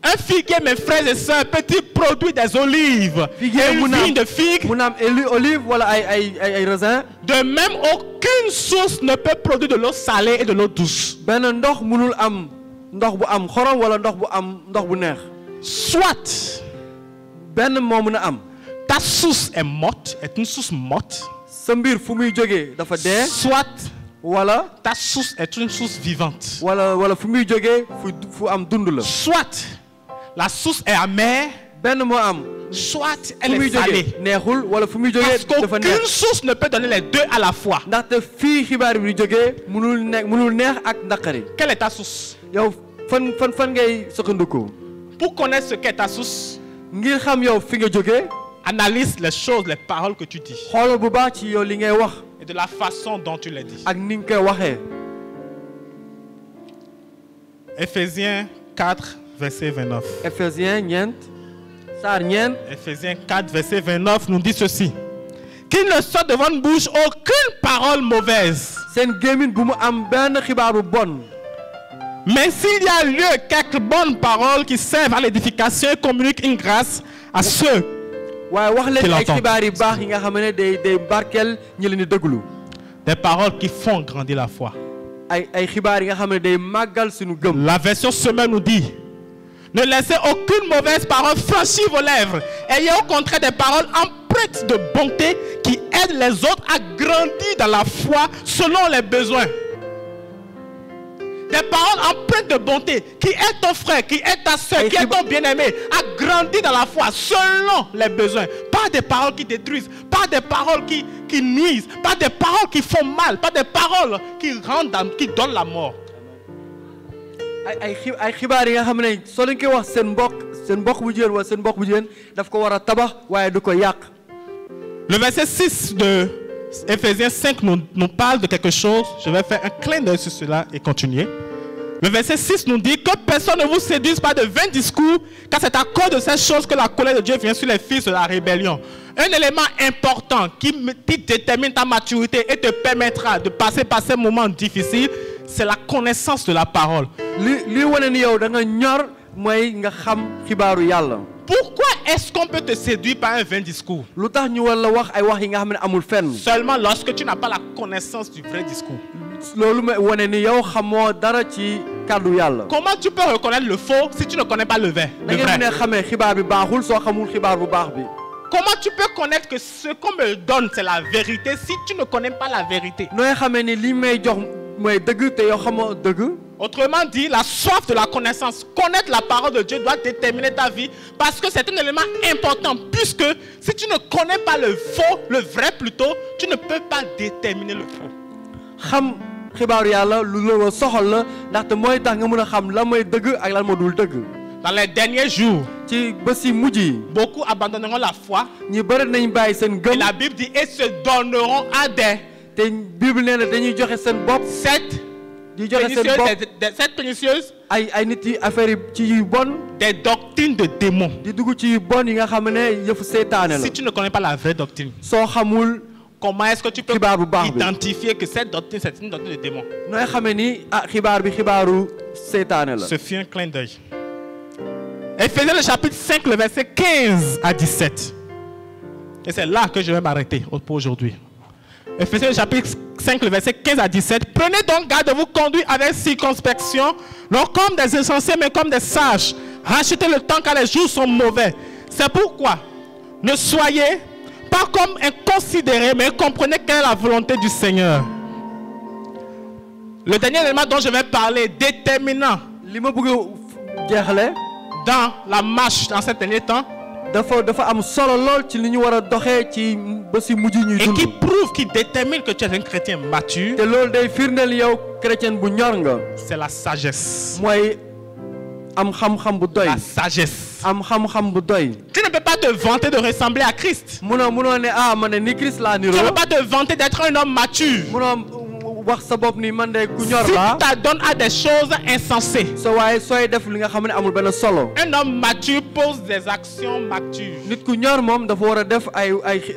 Un figuier, mes frères et sœurs, peut-il produire des olives et une vigne de figues? mun am olive wala ay raisin. De même, aucune source ne peut produire de l'eau salée et de l'eau douce. benn ndox munul am ndox bu am xorom wala ndox bu neex. Soit benn moo mun a am. ta source est morte, est une source morte. sa mbir fu muy jógee dafa dee. Soit wala ta source est une source vivante. wala fu muy jógee fu am dund la. Soit la source est amère, benn moo am. soit fu elle muy est salée. jógee neexul wala fu muy jógee Parce dafa qu'aucune neex. source ne peut donner les deux à la fois. ndaxte fii xibaar bi di jógee munul neex ak naqari. Quelle est ta source? yow fan ngay sukkandiku. Pour connaître ce qu'est ta source, ngir xam yow fi nga jógee. analyse les choses, les paroles que tu dis xoolal bu baax ci yow li ngay wax. et de la façon dont tu les dis. ak ni nga koy waxee. Éphésiens 4, verset 29. Éphésiens ñeent saar ñeent. Éphésiens 4, verset 29 nous dit ceci. Qu'il ne sorte de votre bouche aucune parole mauvaise. seen gémmiñ bu mu am benn xibaar bu bon. Mais s'il y a lieu quelques bonnes paroles qui servent à l'édification et communiquent une grâce à ceux. waaye wax leen ay l'entend. xibaar yu baax yi nga xam ne day barkeel ñi leen di déglu. Des paroles qui font grandir la foi. ay xibaar yi nga xam ne day màggal suñu gëm. La version semaine nous dit. Ne laissez aucune mauvaise parole franchir vos lèvres. Ayez au contraire des paroles empreintes de bonté qui aident les autres à grandir dans la foi selon les besoins. Des paroles empreintes de bonté qui aident ton frère, qui aident ta soeur, qui aident ton bien-aimé à grandir dans la foi selon les besoins. Pas des paroles qui détruisent, pas des paroles qui nuisent, pas des paroles qui font mal, pas des paroles qui donnent la mort. ay xibaar yi nga xam ne soo leen koy wax seen mbokk bu jigéen wala seen mbokk bu jigéen daf ko war a tabax waaye du ko yàq. Le verset 6 de Éphésiens 5 nous parle de quelque chose. Je vais faire un clin d'œil sur cela et continuer. Le verset 6 nous dit que personne ne vous séduise par de vains discours, car c'est à cause de ces choses que la colère de Dieu vient sur les fils de la rébellion. Un élément important qui détermine ta maturité et te permettra de passer par ces moments difficiles, c'est la connaissance de la parole. li wane ni yow da nga ñor mooy nga xam xibaaru yàlla. Pourquoi est-ce qu'on peut te séduire par un vain discours? lu tax ñu war la wax ay wax yi nga xam ne amul fenn. Seulement lorsque tu n'as pas la connaissance du vrai discours. loolu ma wane ni yow xamoo dara ci kàddu yàlla. Comment tu peux reconnaître le faux si tu ne connais pas le vrai? da ngeen mën a xamee xibaar bi baaxul soo xamul xibaar bu baax bi. Comment tu peux connaître que ce qu'on me donne, c'est la vérité si tu ne connais pas la vérité? nooy xamee ni li may jox mooy dëgg te yow xamoo dëgg. Autrement dit, la soif de la connaissance, connaître la parole de Dieu doit déterminer ta vie parce que c'est un élément important puisque si tu ne connais pas le faux, le vrai plutôt, tu ne peux pas déterminer le faux. xam xibaaru yàlla lu la war soxal la ndaxte mooy tax nga mën a xam la mooy dëgg ak lan moo dul dëgg. Dans les derniers jours, ci bés yi mujj yi beaucoup abandonneront la foi ñi bëri nañ bàyyi seen et gëm la Bible dit et se donneront à des te Bible nee na dañuy joxe seen bopp sectes di joxe seen pernicieuses, bopp des sectes pernicieuses, ay nit yi affaire yi ci yu bon des doctrines de démons. di dugg ci yu bon yi nga xam ne yëfu seytaane la. Si tu ne connais pas la vraie doctrine, soo xamul comment est-ce que tu peux xibaar bu baax bi identifier que cette doctrine, c'est une doctrine de démons? nooy xamee ni xibaar bi xibaaru seytaane la. Ce fut un clin d'œil. Éphésiens le chapitre 5, le verset 15 à 17. Et c'est là que je vais m'arrêter pour aujourd'hui. Éphésiens le chapitre 5, le verset 15 à 17. Prenez donc garde de vous conduire avec circonspection, non comme des insensés, mais comme des sages. Rachetez le temps car les jours sont mauvais. C'est pourquoi ne soyez pas comme inconsidérés, mais comprenez quelle est la volonté du Seigneur. Le dernier élément dont je vais parler, déterminant li ma bëgg a jeexale dans la marche dans ces derniers temps dafa am solo lool ci li ñu war a doxee ci bés yu mujj ñuy et qui dund. prouve, qui détermine que tu es un chrétien mature, te loolu day firndeel yow chrétien bu ñor nga. c'est la sagesse. mooy am xam-xam bu doy. La sagesse. am xam-xam bu doy. Tu ne peux pas te vanter de ressembler à Christ. munoo ne ma ne ni Christ laa Tu ne niroo. peux pas te vanter d'être un homme mature. munoo wax sa bopp ni man de ku ñor Si laa. tu t'adonnes à des choses insensées. so waaye sooy def li nga xam ne amul benn solo. Un homme mature pose des actions matures. nit ku ñor moom dafa war a def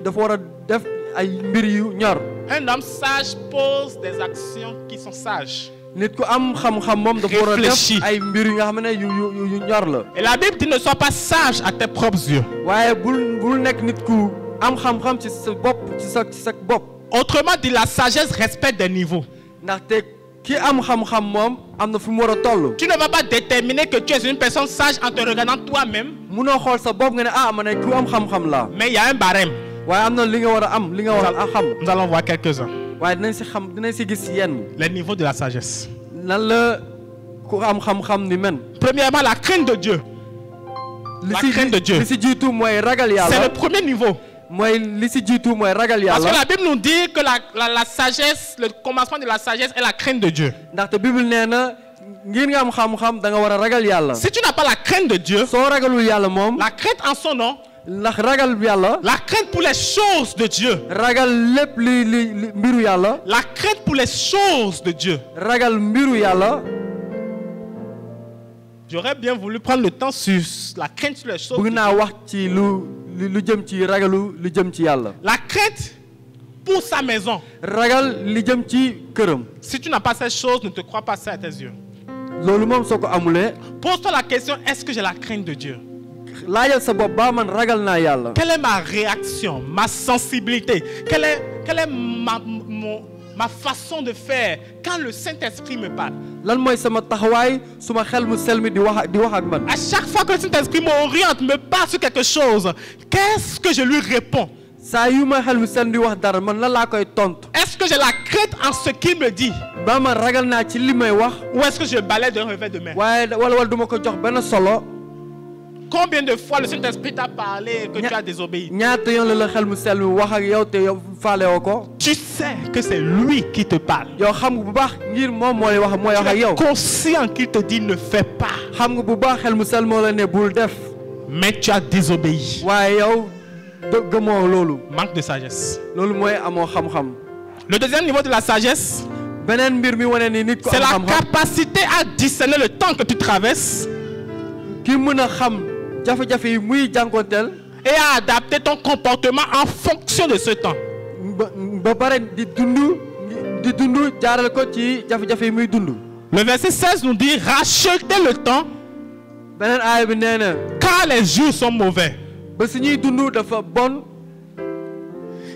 dafa war a def ay mbir yu ñor. Un homme sage pose des actions qui sont sages. nit ku am xam-xam moom dafa war a def Réfléchis. ay mbir yu nga xam ne yu ñor la. Et la Bible dit ne sois pas sage à tes propres yeux. waaye bul nekk nit ku am xam-xam ci sa bopp ci sa bopp. Autrement dit, la sagesse respecte des niveaux. ndaxte ki am xam-xam moom am na fu mu war a toll. Tu ne vas pas déterminer que tu es une personne sage en te regardant toi-même, munoo xool sa bopp nga ne ma ne ku am xam-xam la. mais il y a un barème. waaye am na li nga war a am li nga war a xam. Nous allons voir quelques-uns. waaye dinañ si gis yenn. Les niveaux de la sagesse. nan la ku am xam-xam ni men. Premièrement, la crainte de Dieu. La crainte de Dieu. li si jiitu mooy ragal C'est yàlla. le premier niveau. mooy li si jiitu mooy ragal Parce que yàlla. la Bible nous dit que la sagesse, le commencement de la sagesse est la crainte de Dieu. ndaxte Bible nee na ngir nga am xam-xam da nga war a ragal yàlla. Si tu n'as pas la crainte de Dieu, soo ragalul yàlla moom. la crainte en son nom, ndax ragal yàlla. la crainte pour les choses de Dieu, ragal lépp li mbiru yàlla. la crainte pour les choses de Dieu. ragal mbiru yàlla. J'aurais bien voulu prendre le temps sur la crainte sur les choses de bëgg Dieu. naa wax ci lu jëm ci ragalu lu jëm ci yàlla. La crainte pour sa maison. ragal li jëm ci këram. Si tu n'as pas cette chose, ne te crois pas ça à tes yeux. loolu moom soo ko amulee. Pose-toi la question, est-ce que j'ai la crainte de Dieu? laajal sa bopp ba man ragal naa yàlla. Quelle est ma réaction, ma sensibilité? Quelle est ma façon de faire quand le Saint-Esprit me parle? lan mooy sama taxawaay suma xel mu sel mi di wax ak man. À chaque fois que le Saint-Esprit m'oriente, me parle sur quelque chose, qu'est-ce que je lui réponds? saa yu ma xel mu sel di wax dara man lan laa koy tontu. Est-ce que j'ai la crainte en ce qu'il me dit? ba man ragal naa ci li may wax. Ou est-ce que je balaie d'un revers de main? waaye wala du ma ko jox benn solo. Combien de fois le Saint-Esprit t'a parlé que tu as désobéi? ñaata yoon la xel mu sel mi wax ak yow te yow faale woo ko. Tu sais que c'est lui qui te parle. yow xam nga bu baax ngir moom mooy wax Tu ak es yow. conscient qu'il te dit ne fais pas. xam nga bu baax xel mu sel moo la ne bul def. Mais tu as désobéi. waaye yow gëmoo loolu. Manque de sagesse. loolu mooy amoo xam-xam. Le deuxième niveau de la sagesse, beneen mbir mi wane ni nit ko c'est la am xam-xam. capacité à discerner le temps que tu traverses ki mën a xam jafe-jafe yi muy jànkoonteel. et à adapter ton comportement en fonction de ce temps. ba pare di dund jaaral ko ci jafe-jafe yi muy dund. Le verset 16 nous dit rachetez le temps beneen aaya bi nee na car les jours sont mauvais. ba si ñuy dund dafa bon.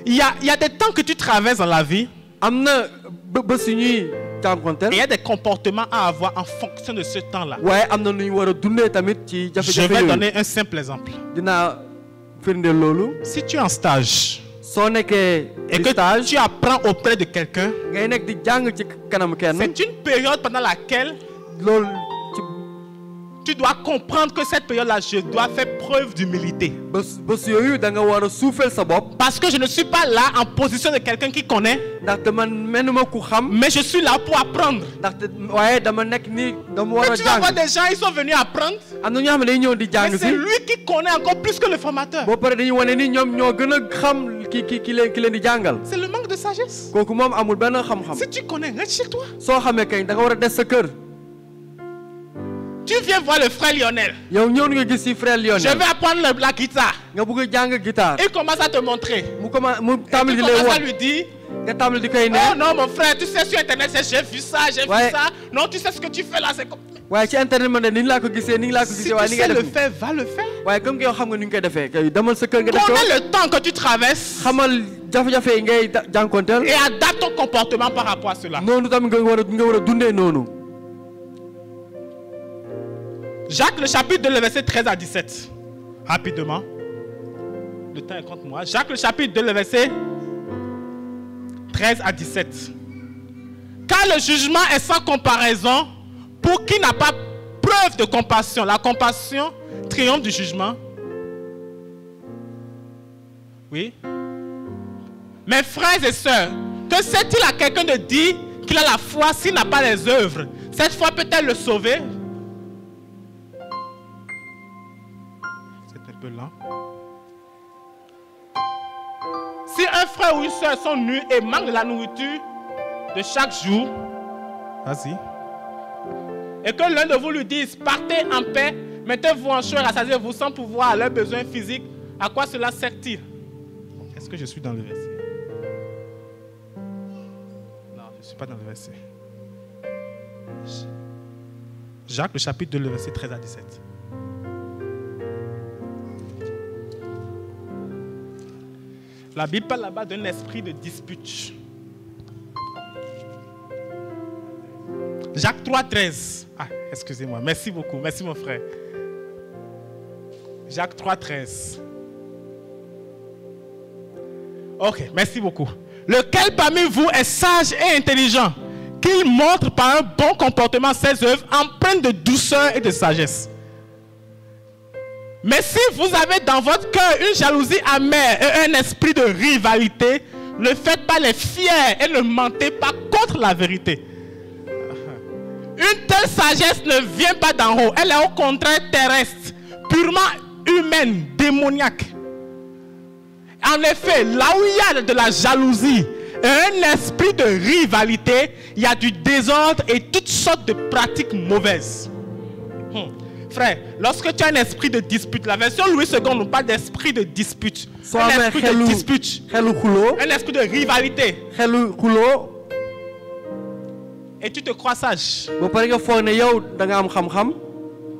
Il y a des temps que tu traverses dans la vie am na ba si ñuy jànkoonteel. et il y a des comportements à avoir en fonction de ce temps-là. waaye am na nu ñu war a dundee tamit ci Je jafe-jafe vais yooyu. donner un simple exemple. dinaa firndeel loolu. Si tu es en stage soo nekkee et di que stage tu apprends auprès de quelqu'un, ngay nekk di jàng ci kanam kenn. c'est une période pendant laquelle loolu ci tu dois comprendre que cette période-là, je dois faire preuve d'humilité. bés yooyu da nga war a suufeel sa bopp. Parce que je ne suis pas là en position de quelqu'un qui connaît, ndaxte man menuma ku xam. mais je suis là pour apprendre. ndaxte waaye dama nekk ni dama war a Mais tu vas voir jàng. des gens, ils sont venus apprendre, am na ñoo xam ne dañuy ñëw di mais jàng c'est si. lui qui connaît encore plus que le formateur. boo paree dañuy wane ni ñoom ñoo gën a xam ki leen di jàngal. C'est le manque de sagesse. kooku moom amul benn xam-xam. Si tu connais, reste chez toi. soo xamee kañ da nga war a des sa kër. Tu viens voir le frère Lionel. yow ñëw nga gis si frère Je Lionel. vais apprendre la guitare. nga bëgg a jàng guitare. Il commence à te montrer. mu Et tàmbali tu di lay commences à won. lui dire, nga tàmbali di koy ne. oh non mon frère, tu sais sur internet, j'ai vu ça, j'ai vu Ouais. ça. Non, tu sais ce que tu fais là, c'est comme... waaye ci internet man de ni laa ko gisee ni laa ko Si gisee tu waaye ni sais ngay le def. faire, va le faire. waaye comme que yow xam nga ni ñu koy defee kay demal sa kër nga def ko. Connais le temps que tu traverses xamal jafe-jafe yi ngay jànkonteel. et adapte ton comportement par rapport à cela. noonu tamit nga war a dundee noonu. Jacques, le chapitre 2, le verset 13 à 17. Rapidement. Le temps est contre moi. Jacques, le chapitre 2, le verset 13 à 17. Car le jugement est sans comparaison pour qui n'a pas preuve de compassion. La compassion triomphe du jugement. Oui. Mes frères et sœurs, que sert-il à quelqu'un de dire qu'il a la foi s'il n'a pas les œuvres? Cette foi peut-elle le sauver? C'est un peu lent. Si un frère ou une sœur sont nus et manquent de la nourriture de chaque jour, vas-y, et que l'un de vous lui dise, partez en paix, mettez-vous en chemin, rassasiez-vous sans pouvoir à leurs besoins physiques, à quoi cela sert-il? Est-ce que je suis dans le verset? Non, je ne suis pas dans le verset. Jacques, le chapitre 2, le verset 13 à 17. La Bible parle là-bas d'un esprit de dispute. Jacques 3, 13. Ah, excusez-moi. Merci beaucoup. Merci mon frère. Jacques 3, 13. Ok, merci beaucoup. Lequel parmi vous est sage et intelligent, qu'il montre par un bon comportement ses œuvres empreintes de douceur et de sagesse. Mais si vous avez dans votre cœur une jalousie amère et un esprit de rivalité, ne faites pas les fiers et ne mentez pas contre la vérité. Une telle sagesse ne vient pas d'en haut, elle est au contraire terrestre, purement humaine, démoniaque. En effet, là où il y a de la jalousie et un esprit de rivalité, il y a du désordre et toutes sortes de pratiques mauvaises. Frère, lorsque tu as un esprit de dispute, la version Louis II nous parle d'esprit de dispute. Un esprit de dispute. Un esprit de rivalité. Et tu te crois sage. Tu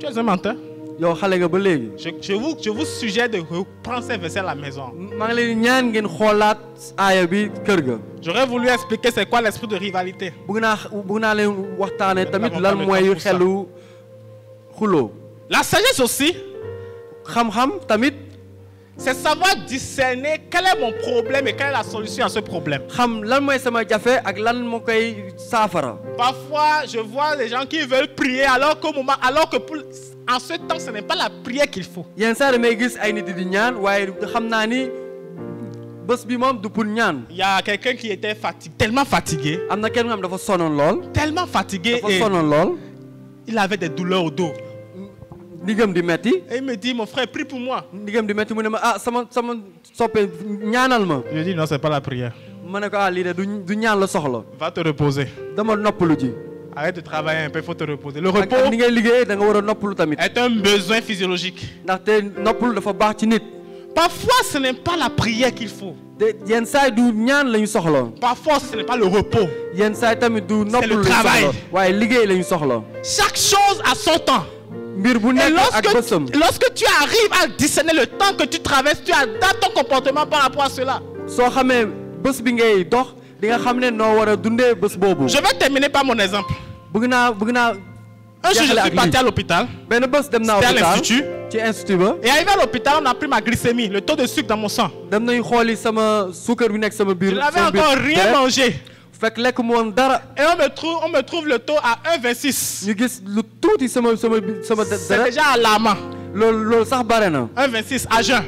es un menteur. Je vous suggère de reprendre ces versets à la maison. J'aurais voulu expliquer c'est quoi l'esprit de rivalité. La sagesse aussi, c'est savoir discerner quel est mon problème et quelle est la solution à ce problème. Parfois, je vois des gens qui veulent prier alors que en ce temps, ce n'est pas la prière qu'il faut. Il y a quelqu'un qui était tellement fatigué, et il avait des douleurs au dos. Et il me dit, mon frère, prie pour moi. Je lui dis, non, ce n'est pas la prière. Va te reposer. Arrête de travailler un peu, il faut te reposer. Le repos est un besoin physiologique. Parfois, ce n'est pas la prière qu'il faut. Parfois, ce n'est pas le repos. C'est le travail. Chaque chose a son temps. Et lorsque tu arrives à discerner le temps que tu traverses, tu adaptes ton comportement par rapport à cela. Je vais terminer par mon exemple. Un jour, je suis parti à l'hôpital. C'était à l'Institut. ci institut ba. Et arrivé à l'hôpital, on a pris ma glycémie, le taux de sucre dans mon sang. dem nañu xooli sama suukar bi nekk sama biir. Je n'avais encore rien mangé. fekk lekk mu woon dara. Et on me trouve le taux à 1,26. ñu gis lu tuuti sama C'est déjà alarmant. loolu sax bare na. 1,26 à jeun.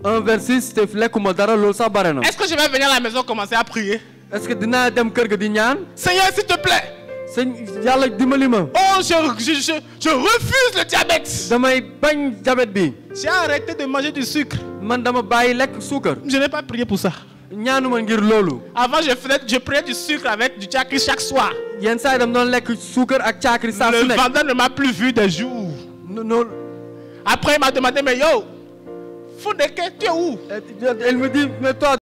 1,26 te lekkuma dara loolu sax bare na. Est-ce que je vais venir à la maison commencer à prier? est-ce que dinaa dem kër ga di ñaan. Seigneur, s'il te plaît. sëñ yàlla dimbali ma. Oh, je refuse le diabète. damay bañ diabète bi. J'ai arrêté de manger du sucre. man dama bàyyi lekk suukar. Je n'ai pas prié pour ça. ñaanuma ngir loolu. Avant, je priais du sucre avec du tchakri chaque soir. yenn saa yi dama doon lekk suukar ak caakri saa su Le nekk. vendeur ne m'a plus vu des jours. non. Après, il m'a demandé, mais yo, Fodeke, tu es où? elle me dit mais toi.